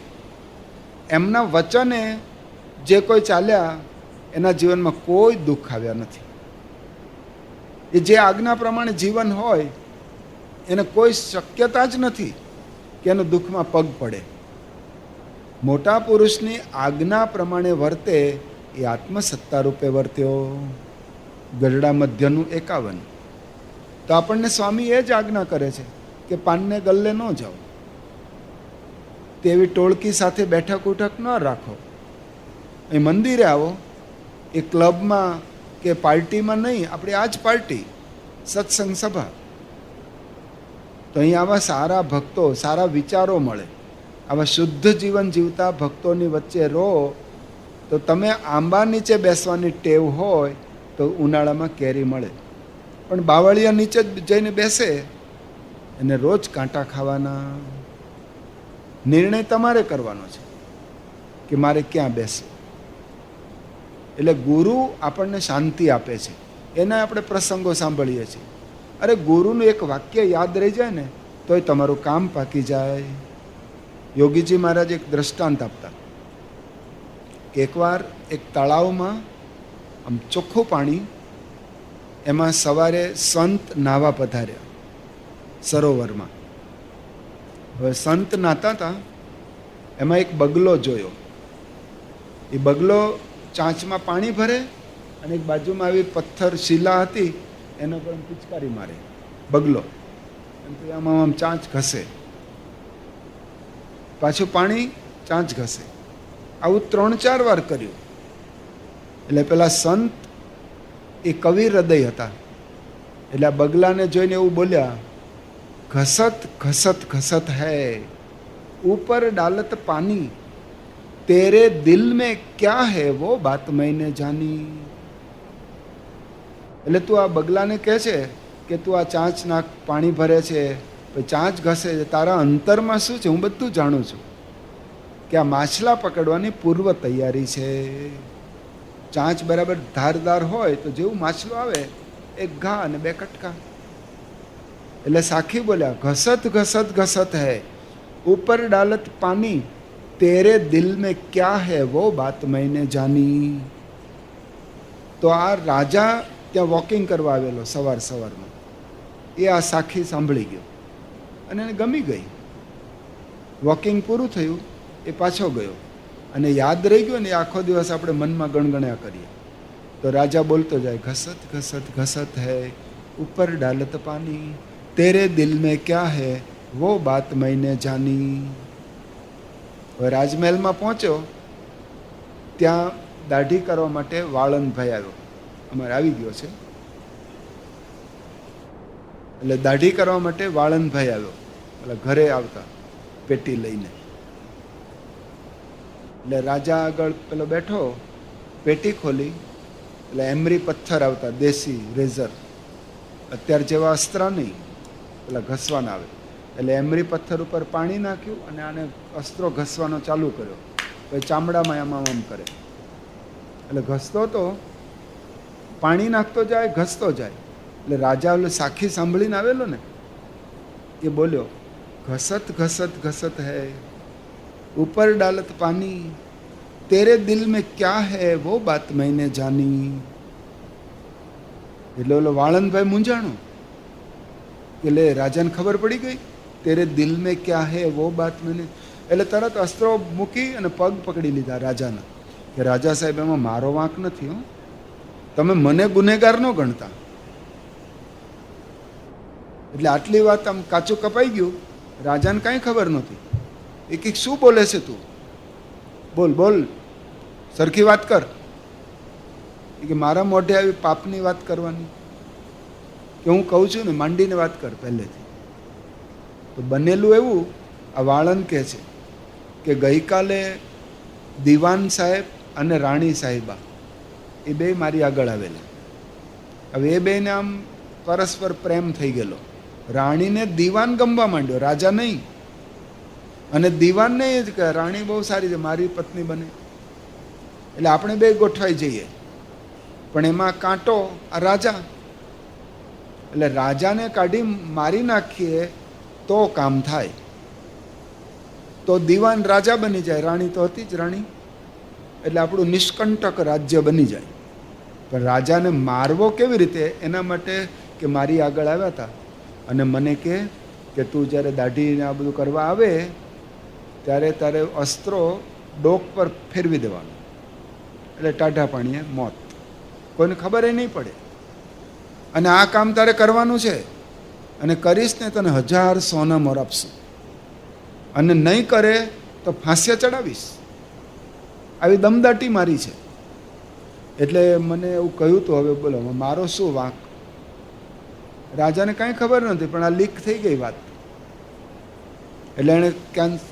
Speaker 2: એમના વચને જે કોઈ ચાલ્યા એના જીવનમાં કોઈ દુઃખ આવ્યા નથી. એ જે આજ્ઞા પ્રમાણે જીવન હોય એને કોઈ શક્યતા જ નથી કે એનો દુઃખમાં પગ પડે. મોટા પુરુષની આજ્ઞા પ્રમાણે વર્તે એ આત્મસત્તા રૂપે વર્ત્યો. ગરડા મધ્યનું 51. તો આપણને સ્વામી એ જ આજ્ઞા કરે છે કે પાનને ગલ્લે ન જાઓ, તેવી ટોળકી સાથે બેઠક ઉઠક ન રાખો. એ મંદિરે આવો, એ ક્લબમાં કે પાર્ટીમાં નહીં, આપણે આ જ પાર્ટી સત્સંગ સભા. તો અહીં આવા સારા ભક્તો, સારા વિચારો મળે. આવા શુદ્ધ જીવન જીવતા ભક્તોની વચ્ચે રહો તો તમે આંબા નીચે બેસવાની ટેવ હોય તો ઉનાળામાં કેરી મળે. પણ બાવળિયા નીચે જ જઈને બેસે એને રોજ કાંટા ખાવાના. નિર્ણય તમારે કરવાનો છે કે મારે ક્યાં બેસવું. એટલે ગુરુ આપણને શાંતિ આપે છે. એના આપણે પ્રસંગો સાંભળીએ છીએ. અરે ગુરુનું એક વાક્ય યાદ રહી જાય ને તોય તમારું કામ પાકી જાય. યોગીજી મહારાજ એક દ્રષ્ટાંત આપતા કે એકવાર એક તળાવમાં આમ ચોખ્ખું પાણી, એમાં સવારે સંત નાહવા પધાર્યા સરોવરમાં. હવે સંત નાહતા હતા, એમાં એક બગલો જોયો. એ બગલો ચાંચમાં પાણી ભરે અને એક બાજુમાં આવી પથ્થર શિલા હતી એના પર પિચકારી મારે બગલો, અને આમાં આમ ચાંચ ઘસે, પાછું પાણી, ચાંચ ઘસે. આવું 3-4 વાર કર્યું. એટલે પેલા સંત એ કવિ હૃદય હતા, એટલે આ બગલાને જોઈને એવું બોલ્યા, ઘસત ઘસત ઘસત હૈ ऊपर डालत पानी, तेरे दिल में क्या है वो बात मैंने जानी. એટલે તું આ બગલાને કહે છે કે તું આ ચાંચ નાખ, પાણી ભરે છે, ચાંચ ઘસે છે, તારા અંતરમાં શું છે હું બધું જાણું છું. કે આ માછલા પકડવાની પૂર્વ તૈયારી છે. ચાંચ બરાબર ધારદાર હોય તો જેવું માછલો આવે, એક ઘા અને 2 કટકા. એટલે સાખી બોલ્યા, ઘસત ઘસત ઘસત હૈ ऊपर डालत पानी, तेरे दिल में क्या है वो बात मैंने जानी. તો આ રાજા ત્યાં વોકિંગ કરવા આવેલો સવારમાં, એ આ સાખી સાંભળી ગયો અને એને ગમી ગઈ. વોકિંગ પૂરું થયું, એ પાછો ગયો અને યાદ રહી ગયો ને, આખો દિવસ આપણે મનમાં ગણગણ્યા કરીએ. તો રાજા બોલતો જાય, ઘસત ઘસત ઘસત હૈ ઉપર ડાલત પાની, તેરે દિલ મેં ક્યા હૈ वो बात मैंने जानी. હવે રાજમહેલમાં પહોંચ્યો, ત્યાં દાઢી કરવા માટે વાળંદભાઈ આવ્યો. અમારે આવી ગયો છે, એટલે દાઢી કરવા માટે વાળંદભાઈ આવ્યો. એટલે ઘરે આવતા પેટી લઈને, એટલે રાજા આગળ પેલો બેઠો, પેટી ખોલી, એટલે એમરી પથ્થર આવતા, દેશી રેઝર, અત્યારે જેવા અસ્ત્ર નહીં, પેલા ઘસવાના આવે. એટલે એમરી પથ્થર ઉપર પાણી નાખ્યું અને આને અસ્ત્રો ઘસવાનો ચાલુ કર્યો. પછી ચામડામાં આમ કરે. એટલે ઘસતો તો પાણી નાખતો જાય, ઘસતો જાય. એટલે રાજા ઓલો સાખી સાંભળીને આવેલો ને, એ બોલ્યો, ઘસત ઘસત ઘસત હૈ, ઉપર ડાલત પાની, તેરે દિલ મેં ક્યા હૈ વો બાત મેને જાની. એટલે ઓલો વાળંદભાઈ મૂંઝાણો કે લે, રાજાને ખબર પડી ગઈ, તેરે દિલ મેં ક્યા હૈ વો બાત મેને. એટલે તરત અસ્ત્રો મૂકી અને પગ પકડી લીધા રાજાના, કે રાજા સાહેબ, એમાં મારો વાંક નથી, હો, તમે મને ગુનેગાર ન ગણતા. એટલે આટલી વાત આમ કાચું કપાઈ ગયું. રાજાને કાંઈ ખબર નહોતી. એ કે શું બોલે છે તું, બોલ બોલ, સરખી વાત કર. કે મારા મોઢે આવી પાપની વાત કરવાની, કે હું કહું છું ને માંડીને વાત કર પહેલેથી. તો બનેલું એવું, આ વાળંદ કહે છે કે ગઈકાલે દિવાન સાહેબ અને રાણી સાહેબા એ બે મારી આગળ આવેલા. હવે એ બેને આમ પરસ્પર પ્રેમ થઈ ગયેલો. રાણીને દિવાન ગમવા માંડ્યો, રાજા નહીં. અને દિવાનને એ જ કહે, રાણી બહુ સારી છે, મારી પત્ની બને. એટલે આપણે બે ગોઠવાઈ જઈએ. પણ એમાં કાંટો આ રાજા. એટલે રાજાને કાઢી મારી નાખીએ તો કામ થાય, તો દિવાન રાજા બની જાય, રાણી તો હતી જ રાણી. એટલે આપણું નિષ્કંટક રાજ્ય બની જાય. પણ રાજાને મારવો કેવી રીતે, એના માટે કે મારી આગળ આવ્યા હતા અને મને કે તું જ્યારે દાઢીને આ બધું કરવા આવે ત્યારે તારે અસ્ત્રો ડોક પર ફેરવી દેવાનું, એટલે ટાઢા પાણીએ મોત, કોઈને ખબર એ નહીં પડે. અને આ કામ તારે કરવાનું છે, અને કરીશ ને તને 1000 સોના મોર આપશું, અને નહીં કરે તો ફાંસીએ ચડાવીશ. આવી દમદાટી મારી છે. એટલે મને એવું કહ્યું હતું, હવે બોલો મારો શું વાંક. રાજાને કાંઈ ખબર નથી, પણ આ લીક થઈ ગઈ વાત. એટલે એણે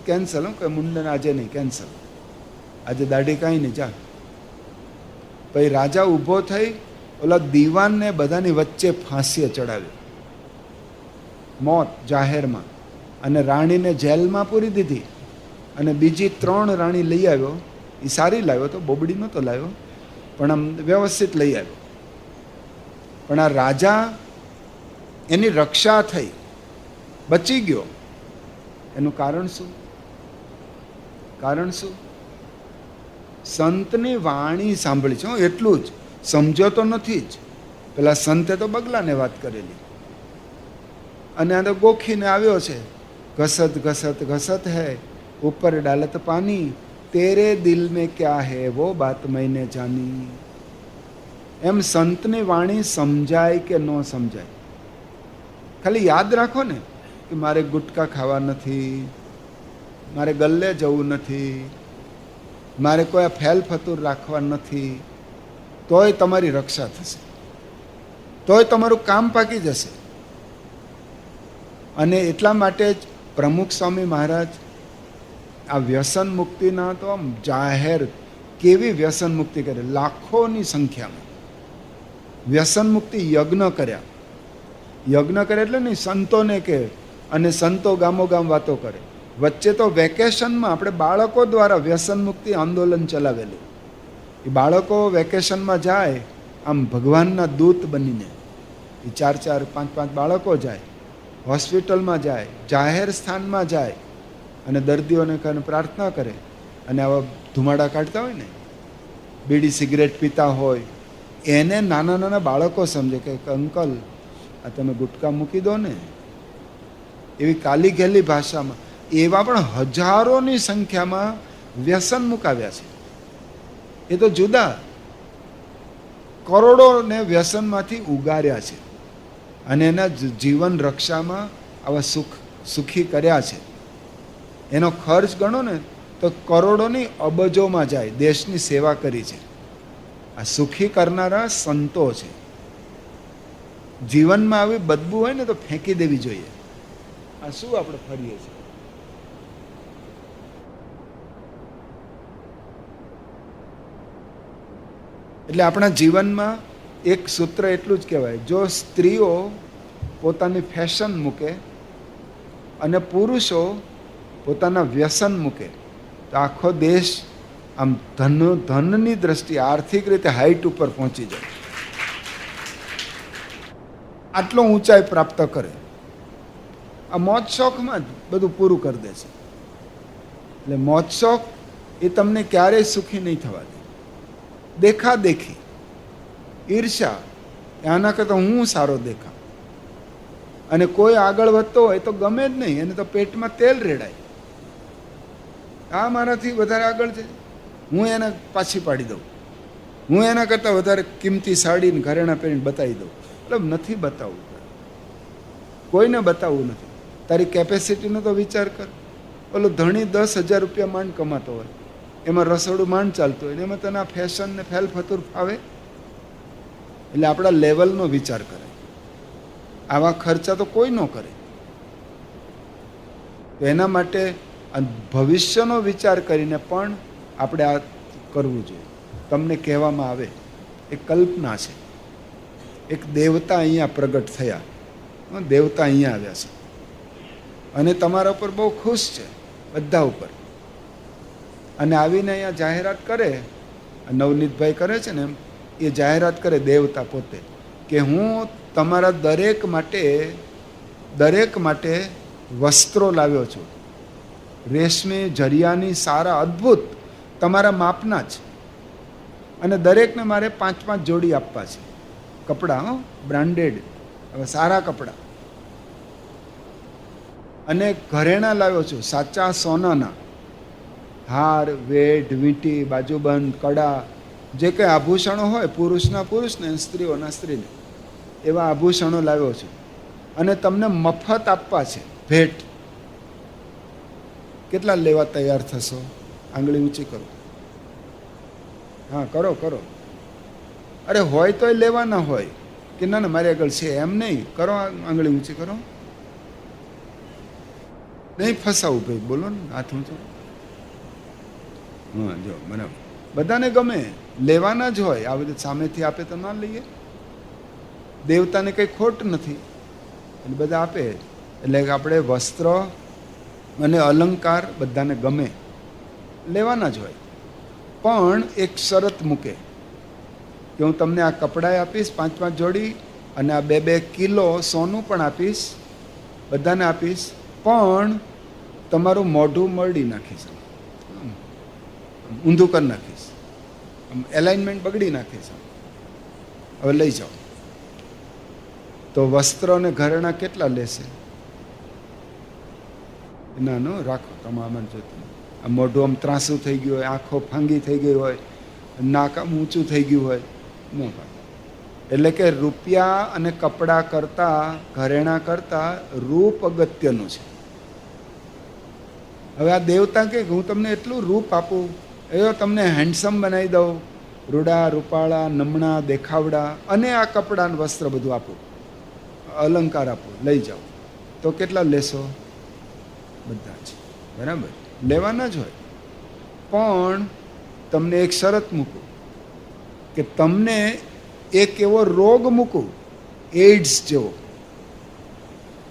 Speaker 2: કેન્સલ, કે મુંડન આજે નહીં, કેન્સલ, આજે દાઢી કાંઈ નહીં, જા. પછી રાજા ઊભો થઈ ઓલા દીવાનને બધાની વચ્ચે ફાંસીએ ચડાવ્યો, મોત જાહેરમાં. અને રાણીને જેલમાં પૂરી દીધી. અને બીજી 3 રાણી લઈ આવ્યો. એ સારી લાવ્યો તો, બોબડી નહોતો લાવ્યો, પણ આમ વ્યવસ્થિત લઈ આવ્યો. પણ આ રાજા, એની રક્ષા થઈ, બચી ગયો. એનું કારણ શું? કારણ શું? સંતની વાણી સાંભળી છે, એટલું જ. સમજો તો નથી જ. પેલા સંતે તો બગલાને વાત કરેલી, અને આ તો ગોખીને આવ્યો છે. ઘસત ઘસત ઘસત હૈ, ઉપર ડાલત પાની, તેરે દિલ મેં ક્યા હૈ વો બાત મેને જાની. એમ સંતની વાણી સમજાય કે ન સમજાય, ખાલી યાદ રાખો ને કે મારે ગુટકા ખાવા નથી, મારે ગલ્લે જવું નથી, મારે કોઈ ફેલ ફતુર રાખવા નથી, તોય તમારી રક્ષા થશે, તોય તમારું કામ પાકી જશે. અને એટલા માટે જ પ્રમુખ સ્વામી મહારાજ આ વ્યસન મુક્તિના તો આમ જાહેર કેવી વ્યસન મુક્તિ કરે, લાખોની સંખ્યામાં વ્યસન મુક્તિ યજ્ઞ કર્યા. યજ્ઞ કરે એટલે નહીં, સંતોને કે, અને સંતો ગામો ગામ વાતો કરે. વચ્ચે તો વેકેશનમાં આપણે બાળકો દ્વારા વ્યસન મુક્તિ આંદોલન ચલાવેલું. એ બાળકો વેકેશનમાં જાય આમ ભગવાનના દૂત બનીને. એ 4-4, 5-5 બાળકો જાય, હોસ્પિટલમાં જાય, જાહેર સ્થાનમાં જાય, અને દર્દીઓને કારણે પ્રાર્થના કરે. અને આવા ધુમાડા કાઢતા હોય ને, બીડી સિગરેટ પીતા હોય, એને નાના નાના બાળકો સમજે કે અંકલ આ તમે ગુટકા મૂકી દો ને. એવી કાલી ઘેલી ભાષામાં એવા પણ હજારોની સંખ્યામાં વ્યસન મુકાવ્યા છે. એ તો જુદા, કરોડોને વ્યસનમાંથી ઉગાર્યા છે, અને એના જીવન રક્ષામાં આવા સુખી કર્યા છે. એનો ખર્ચ ગણો ને તો કરોડોની અબજોમાં જાય, દેશની સેવા કરી છે. આ સુખી કરનારા સંતો છે. જીવનમાં આવી બદબુ હોય ને તો ફેંકી દેવી જોઈએ. આ શું આપણે ફરીએ છીએ? એટલે આપણા જીવનમાં એક સૂત્ર એટલું જ કહેવાય, જો સ્ત્રીઓ પોતાની ફેશન મૂકે અને પુરુષો પોતાના વ્યસન મૂકે તો આખો દેશ આમ ધનની દ્રષ્ટિએ આર્થિક રીતે હાઈટ ઉપર પહોંચી જાય, આટલો ઊંચાઈ પ્રાપ્ત કરે. આ મોજ શોખમાં જ બધું પૂરું કરી દે છે. એટલે મોજ શોખ એ તમને ક્યારેય સુખી નહીં થવા દે. દેખાદેખી, ઈર્ષા, આના કરતાં હું સારો દેખા. અને કોઈ આગળ વધતો હોય તો ગમે જ નહીં, એને તો પેટમાં તેલ રેડાય. આ મારાથી વધારે આગળ છે, હું એને પાછી પાડી દઉં, હું એના કરતાં વધારે કિંમતી સાડીને ઘરેણાં પહેરીને બતાવી દઉં. મતલબ નથી બતાવવું, કોઈને બતાવવું નથી. તારી કેપેસિટીનો તો વિચાર કર. ઓલો ધણી 10,000 રૂપિયા માંડ કમાતો હોય, એમાં રસોડું માંડ ચાલતું હોય, એમાં તને આ ફેશન ને ફેલ ફતુર ફાવે? એટલે આપણા લેવલનો વિચાર કરે. આવા ખર્ચા તો કોઈ ન કરે. તો એના માટે ભવિષ્યનો વિચાર કરીને પણ આપણે આ કરવું જોઈએ. તમને કહેવામાં આવે એ કલ્પના છે. એક દેવતા અહીંયા પ્રગટ થયા, દેવતા અહીંયા આવ્યા છે અને તમારા ઉપર બહુ ખુશ છે, બધા ઉપર. અને આવીને અહીંયા જાહેરાત કરે, નવનીતભાઈ કરે છે ને એમ, એ જાહેરાત કરે દેવતા પોતે કે હું તમારા દરેક માટે વસ્ત્રો લાવ્યો છું, રેશમી જરિયાની સારા અદ્ભુત તમારા માપના જ, અને દરેકને મારે 5-5 જોડી આપવા છે. કપડાં બ્રાન્ડેડ, હવે સારા કપડાં. અને ઘરેણાં લાવ્યો છું સાચા સોનાના, હાર, વેઢ, વીંટી, બાજુબંધ, કડા, જે કંઈ આભૂષણો હોય પુરુષના પુરુષને, સ્ત્રીઓના સ્ત્રીને, એવા આભૂષણો લાવ્યો છું. અને તમને મફત આપવા છે, ભેટ. કેટલા લેવા તૈયાર થશો? આંગળી ઊંચી કરો. હા, કરો કરો. અરે હોય તોય લેવાના હોય કે ના ના મારી આગળ છે એમ નહીં. કરો, આંગળી ઊંચી કરો. નહીં ફસાવું ભાઈ, બોલો ને, હાથ ઊંચો. હા, જો બરાબર. બધાને ગમે, લેવાના જ હોય. આ બધું સામેથી આપે તો ના લઈએ. દેવતાને કંઈ ખોટ નથી, એટલે બધા આપે. એટલે આપણે વસ્ત્ર અને અલંકાર બધાને ગમે, લેવાના જ હોય. પણ એક શરત મૂકે કે હું તમને આ કપડાં આપીશ 5-5 જોડી, અને આ 2-2 કિલો સોનું પણ આપીશ, બધાને આપીશ, પણ તમારું મોઢું મરડી નાખીશ, ઊંધું કરી નાખીશ, એલાઇનમેન્ટ બગડી નાખીશ. હવે લઈ જાઓ. તો વસ્ત્ર અને ઘરેણાં કેટલા લેશે? ના નો રાખો, તમામ જોતું. આ મોઢું આમ ત્રાસું થઈ ગયું હોય, આંખો ફાંગી થઈ ગઈ હોય, નાક આમ ઊંચું થઈ ગયું હોય, ન ભાઈ. એટલે કે રૂપિયા અને કપડાં કરતાં, ઘરેણાં કરતાં રૂપ અગત્યનું છે. હવે આ દેવતા કે હું તમને એટલું રૂપ આપું, એવો તમને હેન્ડસમ બનાવી દઉં, રૂડા રૂપાળા નમણા દેખાવડા, અને આ કપડાં વસ્ત્ર બધું આપું, અલંકાર આપું, લઈ જાઓ. તો કેટલા લેશો? બધા જ. બરાબર, લેવાના જ હોય. પણ તમને એક શરત મૂકું કે તમને એક એવો રોગ મૂકું, એઇડ્સ જેવો,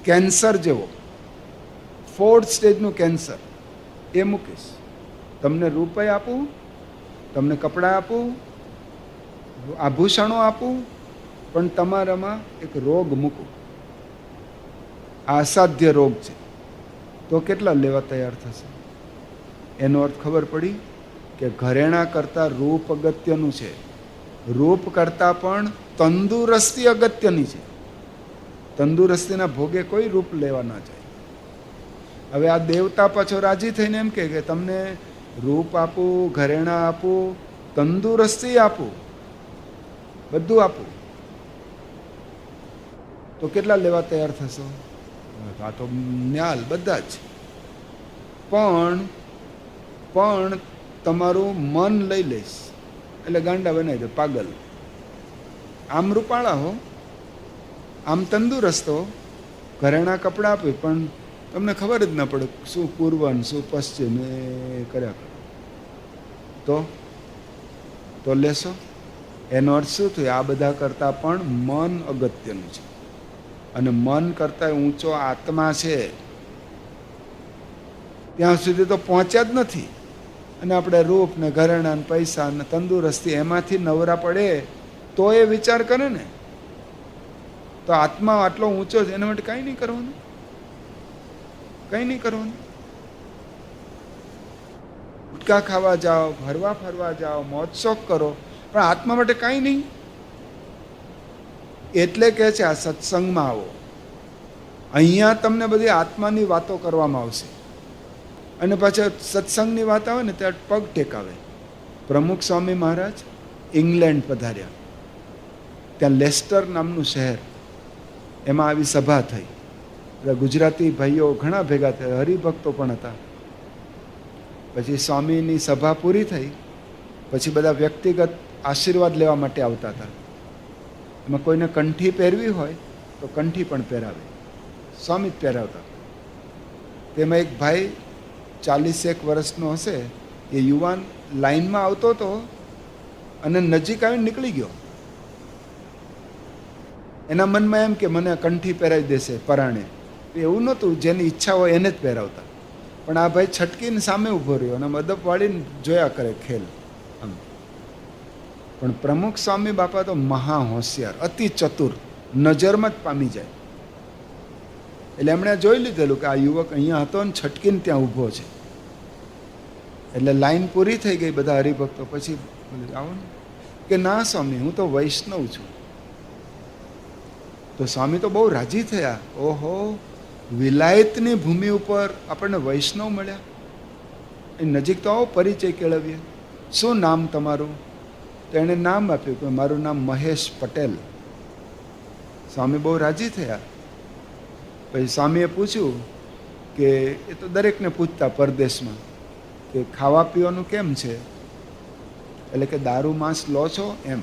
Speaker 2: કેન્સર જેવો, 4th સ્ટેજનું કેન્સર, એ મૂકીશ. તમને રૂપિયા આપું, તમને કપડાં આપું, આભૂષણો આપું, પણ તમારામાં એક રોગ મૂકું. આ અસાધ્ય રોગ છે. તો કેટલા લેવા તૈયાર થશે? એનો અર્થ ખબર પડી કે ઘરેણાં કરતાં રૂપ અગત્યનું છે. રૂપ કરતાં પણ તંદુરસ્તી અગત્યની છે. તંદુરસ્તીના ભોગે કોઈ રૂપ લેવા ના જાય. હવે આ દેવતા પાછો રાજી થઈને એમ કે તમને રૂપ આપું, ઘરેણાં આપું, તંદુરસ્તી આપું, બધું આપું. તો કેટલા લેવા તૈયાર થશો? આ તો ન્યાલ બધા જ. પણ તમારું મન લઈ લઈશ, એટલે ગાંડા બનાવી દો, પાગલ. આમ રૂપાળા હો, આમ તંદુરસ્ત હો, ઘરેણાં કપડાં આપે, પણ તમને ખબર જ ના પડે શું પૂર્વ ને શું પશ્ચિમ એ કર્યા કરે. તો લેશો? એનો અર્થ શું થયો? આ બધા કરતાં પણ મન અગત્યનું છે. અને મન કરતાં ઊંચો આત્મા છે, ત્યાં સુધી તો પહોંચ્યા જ નથી. અને આપણે રૂપ ને ઘરેણાં ને પૈસા ને તંદુરસ્તી એમાંથી નવરા પડે તો એ વિચાર કરે ને. તો આત્મા આટલો ઊંચો છે, એના માટે કંઈ નહીં કરવાનું, કંઈ નહીં કરવાનું. ગુટકા ખાવા જાઓ, ફરવા ફરવા જાઓ, મોજ શોખ કરો, પણ આત્મા માટે કાંઈ નહીં. એટલે કે છે આ સત્સંગમાં આવો, અહીંયા તમને બધી આત્માની વાતો કરવામાં આવશે. અને પાછા સત્સંગની વાત આવે ને ત્યારે પગ ટેકાવે. પ્રમુખ સ્વામી મહારાજ ઇંગ્લેન્ડ પધાર્યા. ત્યાં લેસ્ટર નામનું શહેર, એમાં આવી સભા થઈ. એટલે ગુજરાતી ભાઈઓ ઘણા ભેગા થયા, હરિભક્તો પણ હતા. પછી સ્વામીની સભા પૂરી થઈ પછી બધા વ્યક્તિગત આશીર્વાદ લેવા માટે આવતા હતા. એમાં કોઈને કંઠી પહેરવી હોય તો કંઠી પણ પહેરાવે, સ્વામી જ પહેરાવતા. તેમાં એક ભાઈ 41 વર્ષનો હશે, એ યુવાન લાઈનમાં આવતો હતો અને નજીક આવીને નીકળી ગયો. એના મનમાં એમ કે મને કંઠી પહેરાવી દેશે પરાણે. એવું નહોતું, જેની ઈચ્છા હોય એને જ પહેરાવતા. પણ આ ભાઈ છટકીને સામે ઊભો રહ્યો અને મદપ વાળીને જોયા કરે ખેલ આમ. પણ પ્રમુખ સ્વામી બાપા તો મહા હોશિયાર, અતિ ચતુર, નજરમાં જ પામી જાય. એટલે એમણે જોઈ લીધેલું કે આ યુવક અહીંયા હતો ને છટકીને ત્યાં ઊભો છે. એટલે લાઈન પૂરી થઈ ગઈ, બધા હરિભક્તો. પછી આવો ને કે ના સ્વામી, હું તો વૈષ્ણવ છું. તો સ્વામી તો બહુ રાજી થયા. ઓહો, વિલાયતની ભૂમિ ઉપર આપણને વૈષ્ણવ મળ્યા. એ નજીક તો આવો, પરિચય કેળવીએ. શું નામ તમારું? તો એણે નામ આપ્યું કે મારું નામ મહેશ પટેલ. સ્વામી બહુ રાજી થયા. પછી સ્વામીએ પૂછ્યું કે એ તો દરેકને પૂછતા પરદેશમાં કે ખાવા પીવાનું કેમ છે? એટલે કે દારૂ માંસ લો છો એમ.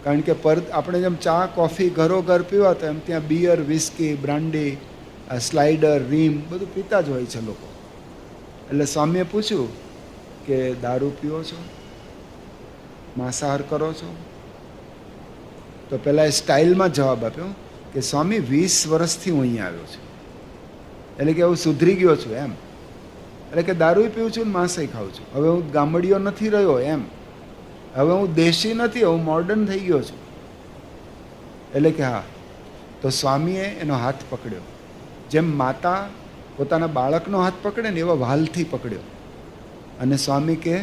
Speaker 2: કારણ કે આપણે જેમ ચા કોફી ઘરો ઘર પીવા તો એમ ત્યાં બિયર, વિસ્કી, બ્રાન્ડી, સ્લાઇડર, રીમ બધું પીતા જ હોય છે લોકો. એટલે સ્વામીએ પૂછ્યું કે દારૂ પીવો છો, માંસાહાર કરો છો? તો પેલા એ સ્ટાઇલમાં જવાબ આપ્યો કે સ્વામી 20 વર્ષથી હું અહીંયા આવ્યો છું, એટલે કે હું સુધરી ગયો છું એમ. એટલે કે દારૂ પીવું છું ને માંસે ખાઉં છું. હવે હું ગામડીઓ નથી રહ્યો એમ. હવે હું દેશી નથી, હું મોડર્ન થઈ ગયો છું. એટલે કે હા. તો સ્વામીએ એનો હાથ પકડ્યો, જેમ માતા પોતાના બાળકનો હાથ પકડે ને એવા વાલથી પકડ્યો. અને સ્વામી કે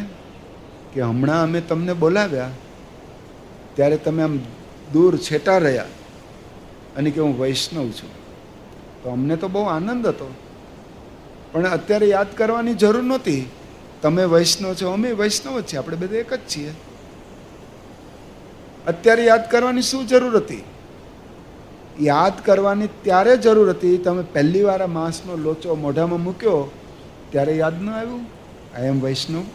Speaker 2: હમણાં અમે તમને બોલાવ્યા ત્યારે તમે આમ દૂર છેટા રહ્યા અને કે હું વૈષ્ણવ છું. તો અમને તો બહુ આનંદ હતો, પણ અત્યારે યાદ કરવાની જરૂર નહોતી. તમે વૈષ્ણવ છો, અમે વૈષ્ણવ જ છીએ, આપણે બધા એક જ છીએ. અત્યારે યાદ કરવાની શું જરૂર હતી? યાદ કરવાની ત્યારે જરૂર હતી તમે પહેલી વાર આ માંસનો લોચો મોઢામાં મૂક્યો ત્યારે યાદ ન આવ્યું આઈ એમ વૈષ્ણવ?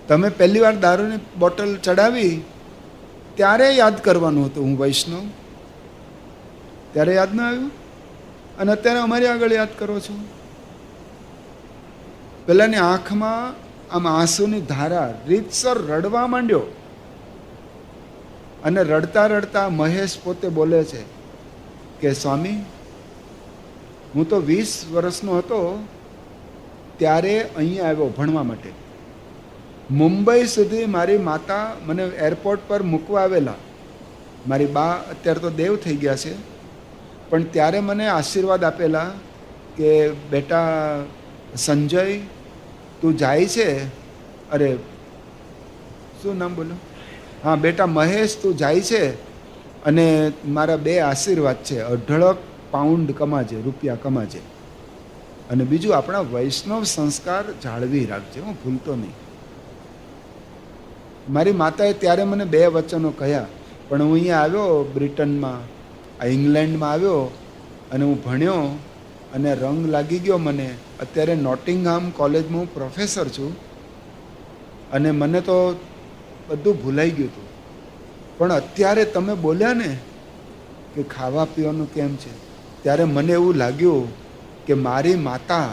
Speaker 2: તમે પહેલી વાર દારૂની બોટલ ચડાવી ત્યારે યાદ કરવાનું હતું હું વૈષ્ણવ. ત્યારે યાદ ન આવ્યું? અને અત્યારે અમારી આગળ યાદ કરો છો. પેલાની આંખમાં આમ આંસુની ધારા, રીતસર રડવા માંડ્યો. અને રડતા રડતા મહેશ પોતે બોલે છે કે સ્વામી, હું તો 20 વર્ષનો હતો ત્યારે અહીંયા આવ્યો ભણવા માટે. મુંબઈ સુધી મારી માતા મને એરપોર્ટ પર મૂકવા આવેલા. મારી બા અત્યારે તો દેવ થઈ ગયા છે, પણ ત્યારે મને આશીર્વાદ આપેલા કે બેટા સંજય, તું જાય છે. અરે શું નામ બોલો? હા બેટા મહેશ, તું જાય છે અને મારા 2 આશીર્વાદ છે, 18 પાઉન્ડ કમાજે, રૂપિયા કમાજે, અને બીજું આપણા વૈષ્ણવ સંસ્કાર જાળવી રાખજે, હું ભૂલતો નહીં. મારી માતાએ ત્યારે મને 2 વચનો કહ્યા, પણ હું અહીંયા આવ્યો બ્રિટનમાં, આ ઇંગ્લેન્ડમાં આવ્યો અને હું ભણ્યો અને રંગ લાગી ગયો મને. અત્યારે નોટિંગહામ કોલેજમાં હું પ્રોફેસર છું અને મને તો બધું ભૂલાઈ ગયું હતું. પણ અત્યારે તમે બોલ્યા ને કે ખાવા પીવાનું કેમ છે, ત્યારે મને એવું લાગ્યું કે મારી માતા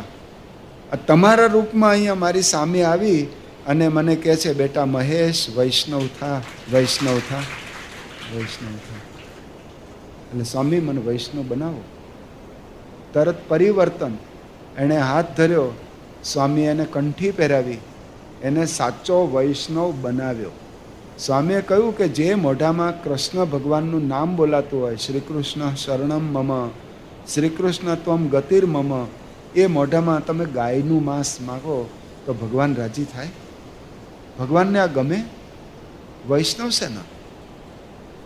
Speaker 2: તમારા રૂપમાં અહીંયા મારી સામે આવી અને મને કહે છે બેટા મહેશ, વૈષ્ણવ થા, વૈષ્ણવ થા, વૈષ્ણવ થા. એટલે સ્વામી મને વૈષ્ણવ બનાવો. તરત પરિવર્તન. એણે હાથ ધર્યો સ્વામીએ એને કંઠી પહેરાવી, એને સાચો વૈષ્ણવ બનાવ્યો. સ્વામીએ કહ્યું કે જે મોઢામાં કૃષ્ણ ભગવાનનું નામ બોલાતું હોય, શ્રી કૃષ્ણ શરણમ મમ, શ્રી કૃષ્ણ ત્વમ ગતિર મમ, એ મોઢામાં તમે ગાયનું માંસ માગો તો ભગવાન રાજી થાય? ભગવાનને આ ગમે? વૈષ્ણવ છે ને,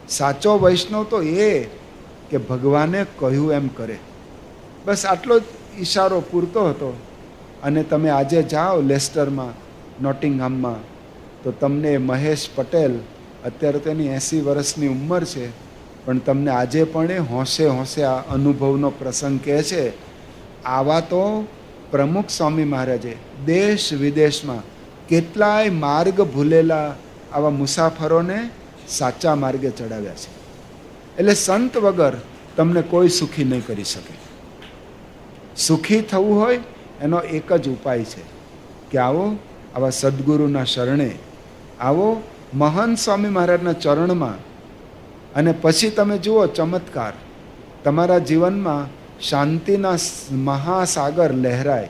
Speaker 2: સાચો વૈષ્ણવ તો એ કે ભગવાને કહ્યું એમ કરે. બસ આટલો જ ઈશારો પૂરતો હતો. અને તમે આજે જાઓ લેસ્ટરમાં, નોટિંગહામમાં, તો તમને મહેશ પટેલ, અત્યારે તો એની 80 વર્ષની ઉંમર છે, પણ તમને આજે પણ એ હોંશે હોંશે આ અનુભવનો પ્રસંગ કહે છે. આવા તો પ્રમુખ સ્વામી મહારાજે દેશ વિદેશમાં કેટલાય માર્ગ ભૂલેલા આવા મુસાફરોને સાચા માર્ગે ચડાવ્યા છે. એટલે સંત વગર તમને કોઈ સુખી નહીં કરી શકે. સુખી થવું હોય એનો એક જ ઉપાય છે કે આવો આવા સદગુરુના શરણે, આવો મહાન સ્વામી મહારાજના ચરણમાં, અને પછી તમે જુઓ ચમત્કાર. તમારા જીવનમાં શાંતિના મહાસાગર લહેરાય,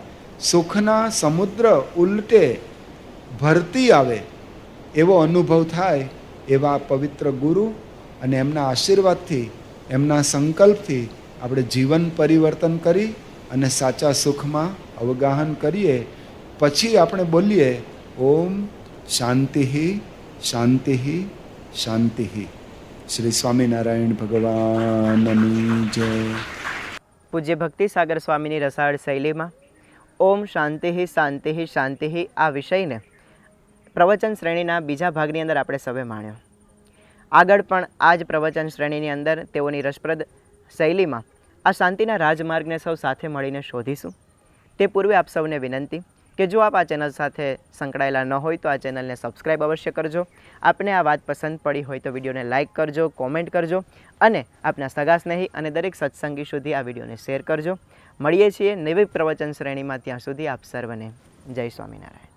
Speaker 2: સુખના સમુદ્ર ઉલટે ભરતી આવે એવો અનુભવ થાય. એવા પવિત્ર ગુરુ અને એમના આશીર્વાદથી, એમના સંકલ્પથી આપણે જીવન પરિવર્તન કરી અને સાચા સુખમાં અવગાહન કરીએ. પછી આપણે બોલીએ ઓમ શાંતિ શાંતિ શાંતિ. શ્રી સ્વામિનારાયણ ભગવાનની જય.
Speaker 1: પૂજ્ય ભક્તિસાગર સ્વામીની રસાળ શૈલીમાં ઓમ શાંતિ શાંતિ શાંતિ આ વિષયને પ્રવચન શ્રેણીના બીજા ભાગની અંદર આપણે સૌએ માણ્યો. આગળ પણ આ જ પ્રવચન શ્રેણીની અંદર તેઓની રસપ્રદ શૈલીમાં આ શાંતિના રાજમાર્ગને સૌ સાથે મળીને શોધીશું. તે પૂર્વે આપ સૌને વિનંતી કે જો આપ આ ચેનલ સાથે સંકળાયેલા ન હોય તો આ ચેનલને સબસ્ક્રાઈબ અવશ્ય કરજો. આપને આ વાત પસંદ પડી હોય તો વિડીયોને લાઇક કરજો, કોમેન્ટ કરજો અને આપના સગા સ્નેહી અને દરેક સત્સંગી સુધી આ વિડીયોને શેર કરજો. મળીએ છીએ નવી પ્રવચન શ્રેણીમાં. ત્યાં સુધી આપ સર્વને જય સ્વામિનારાયણ.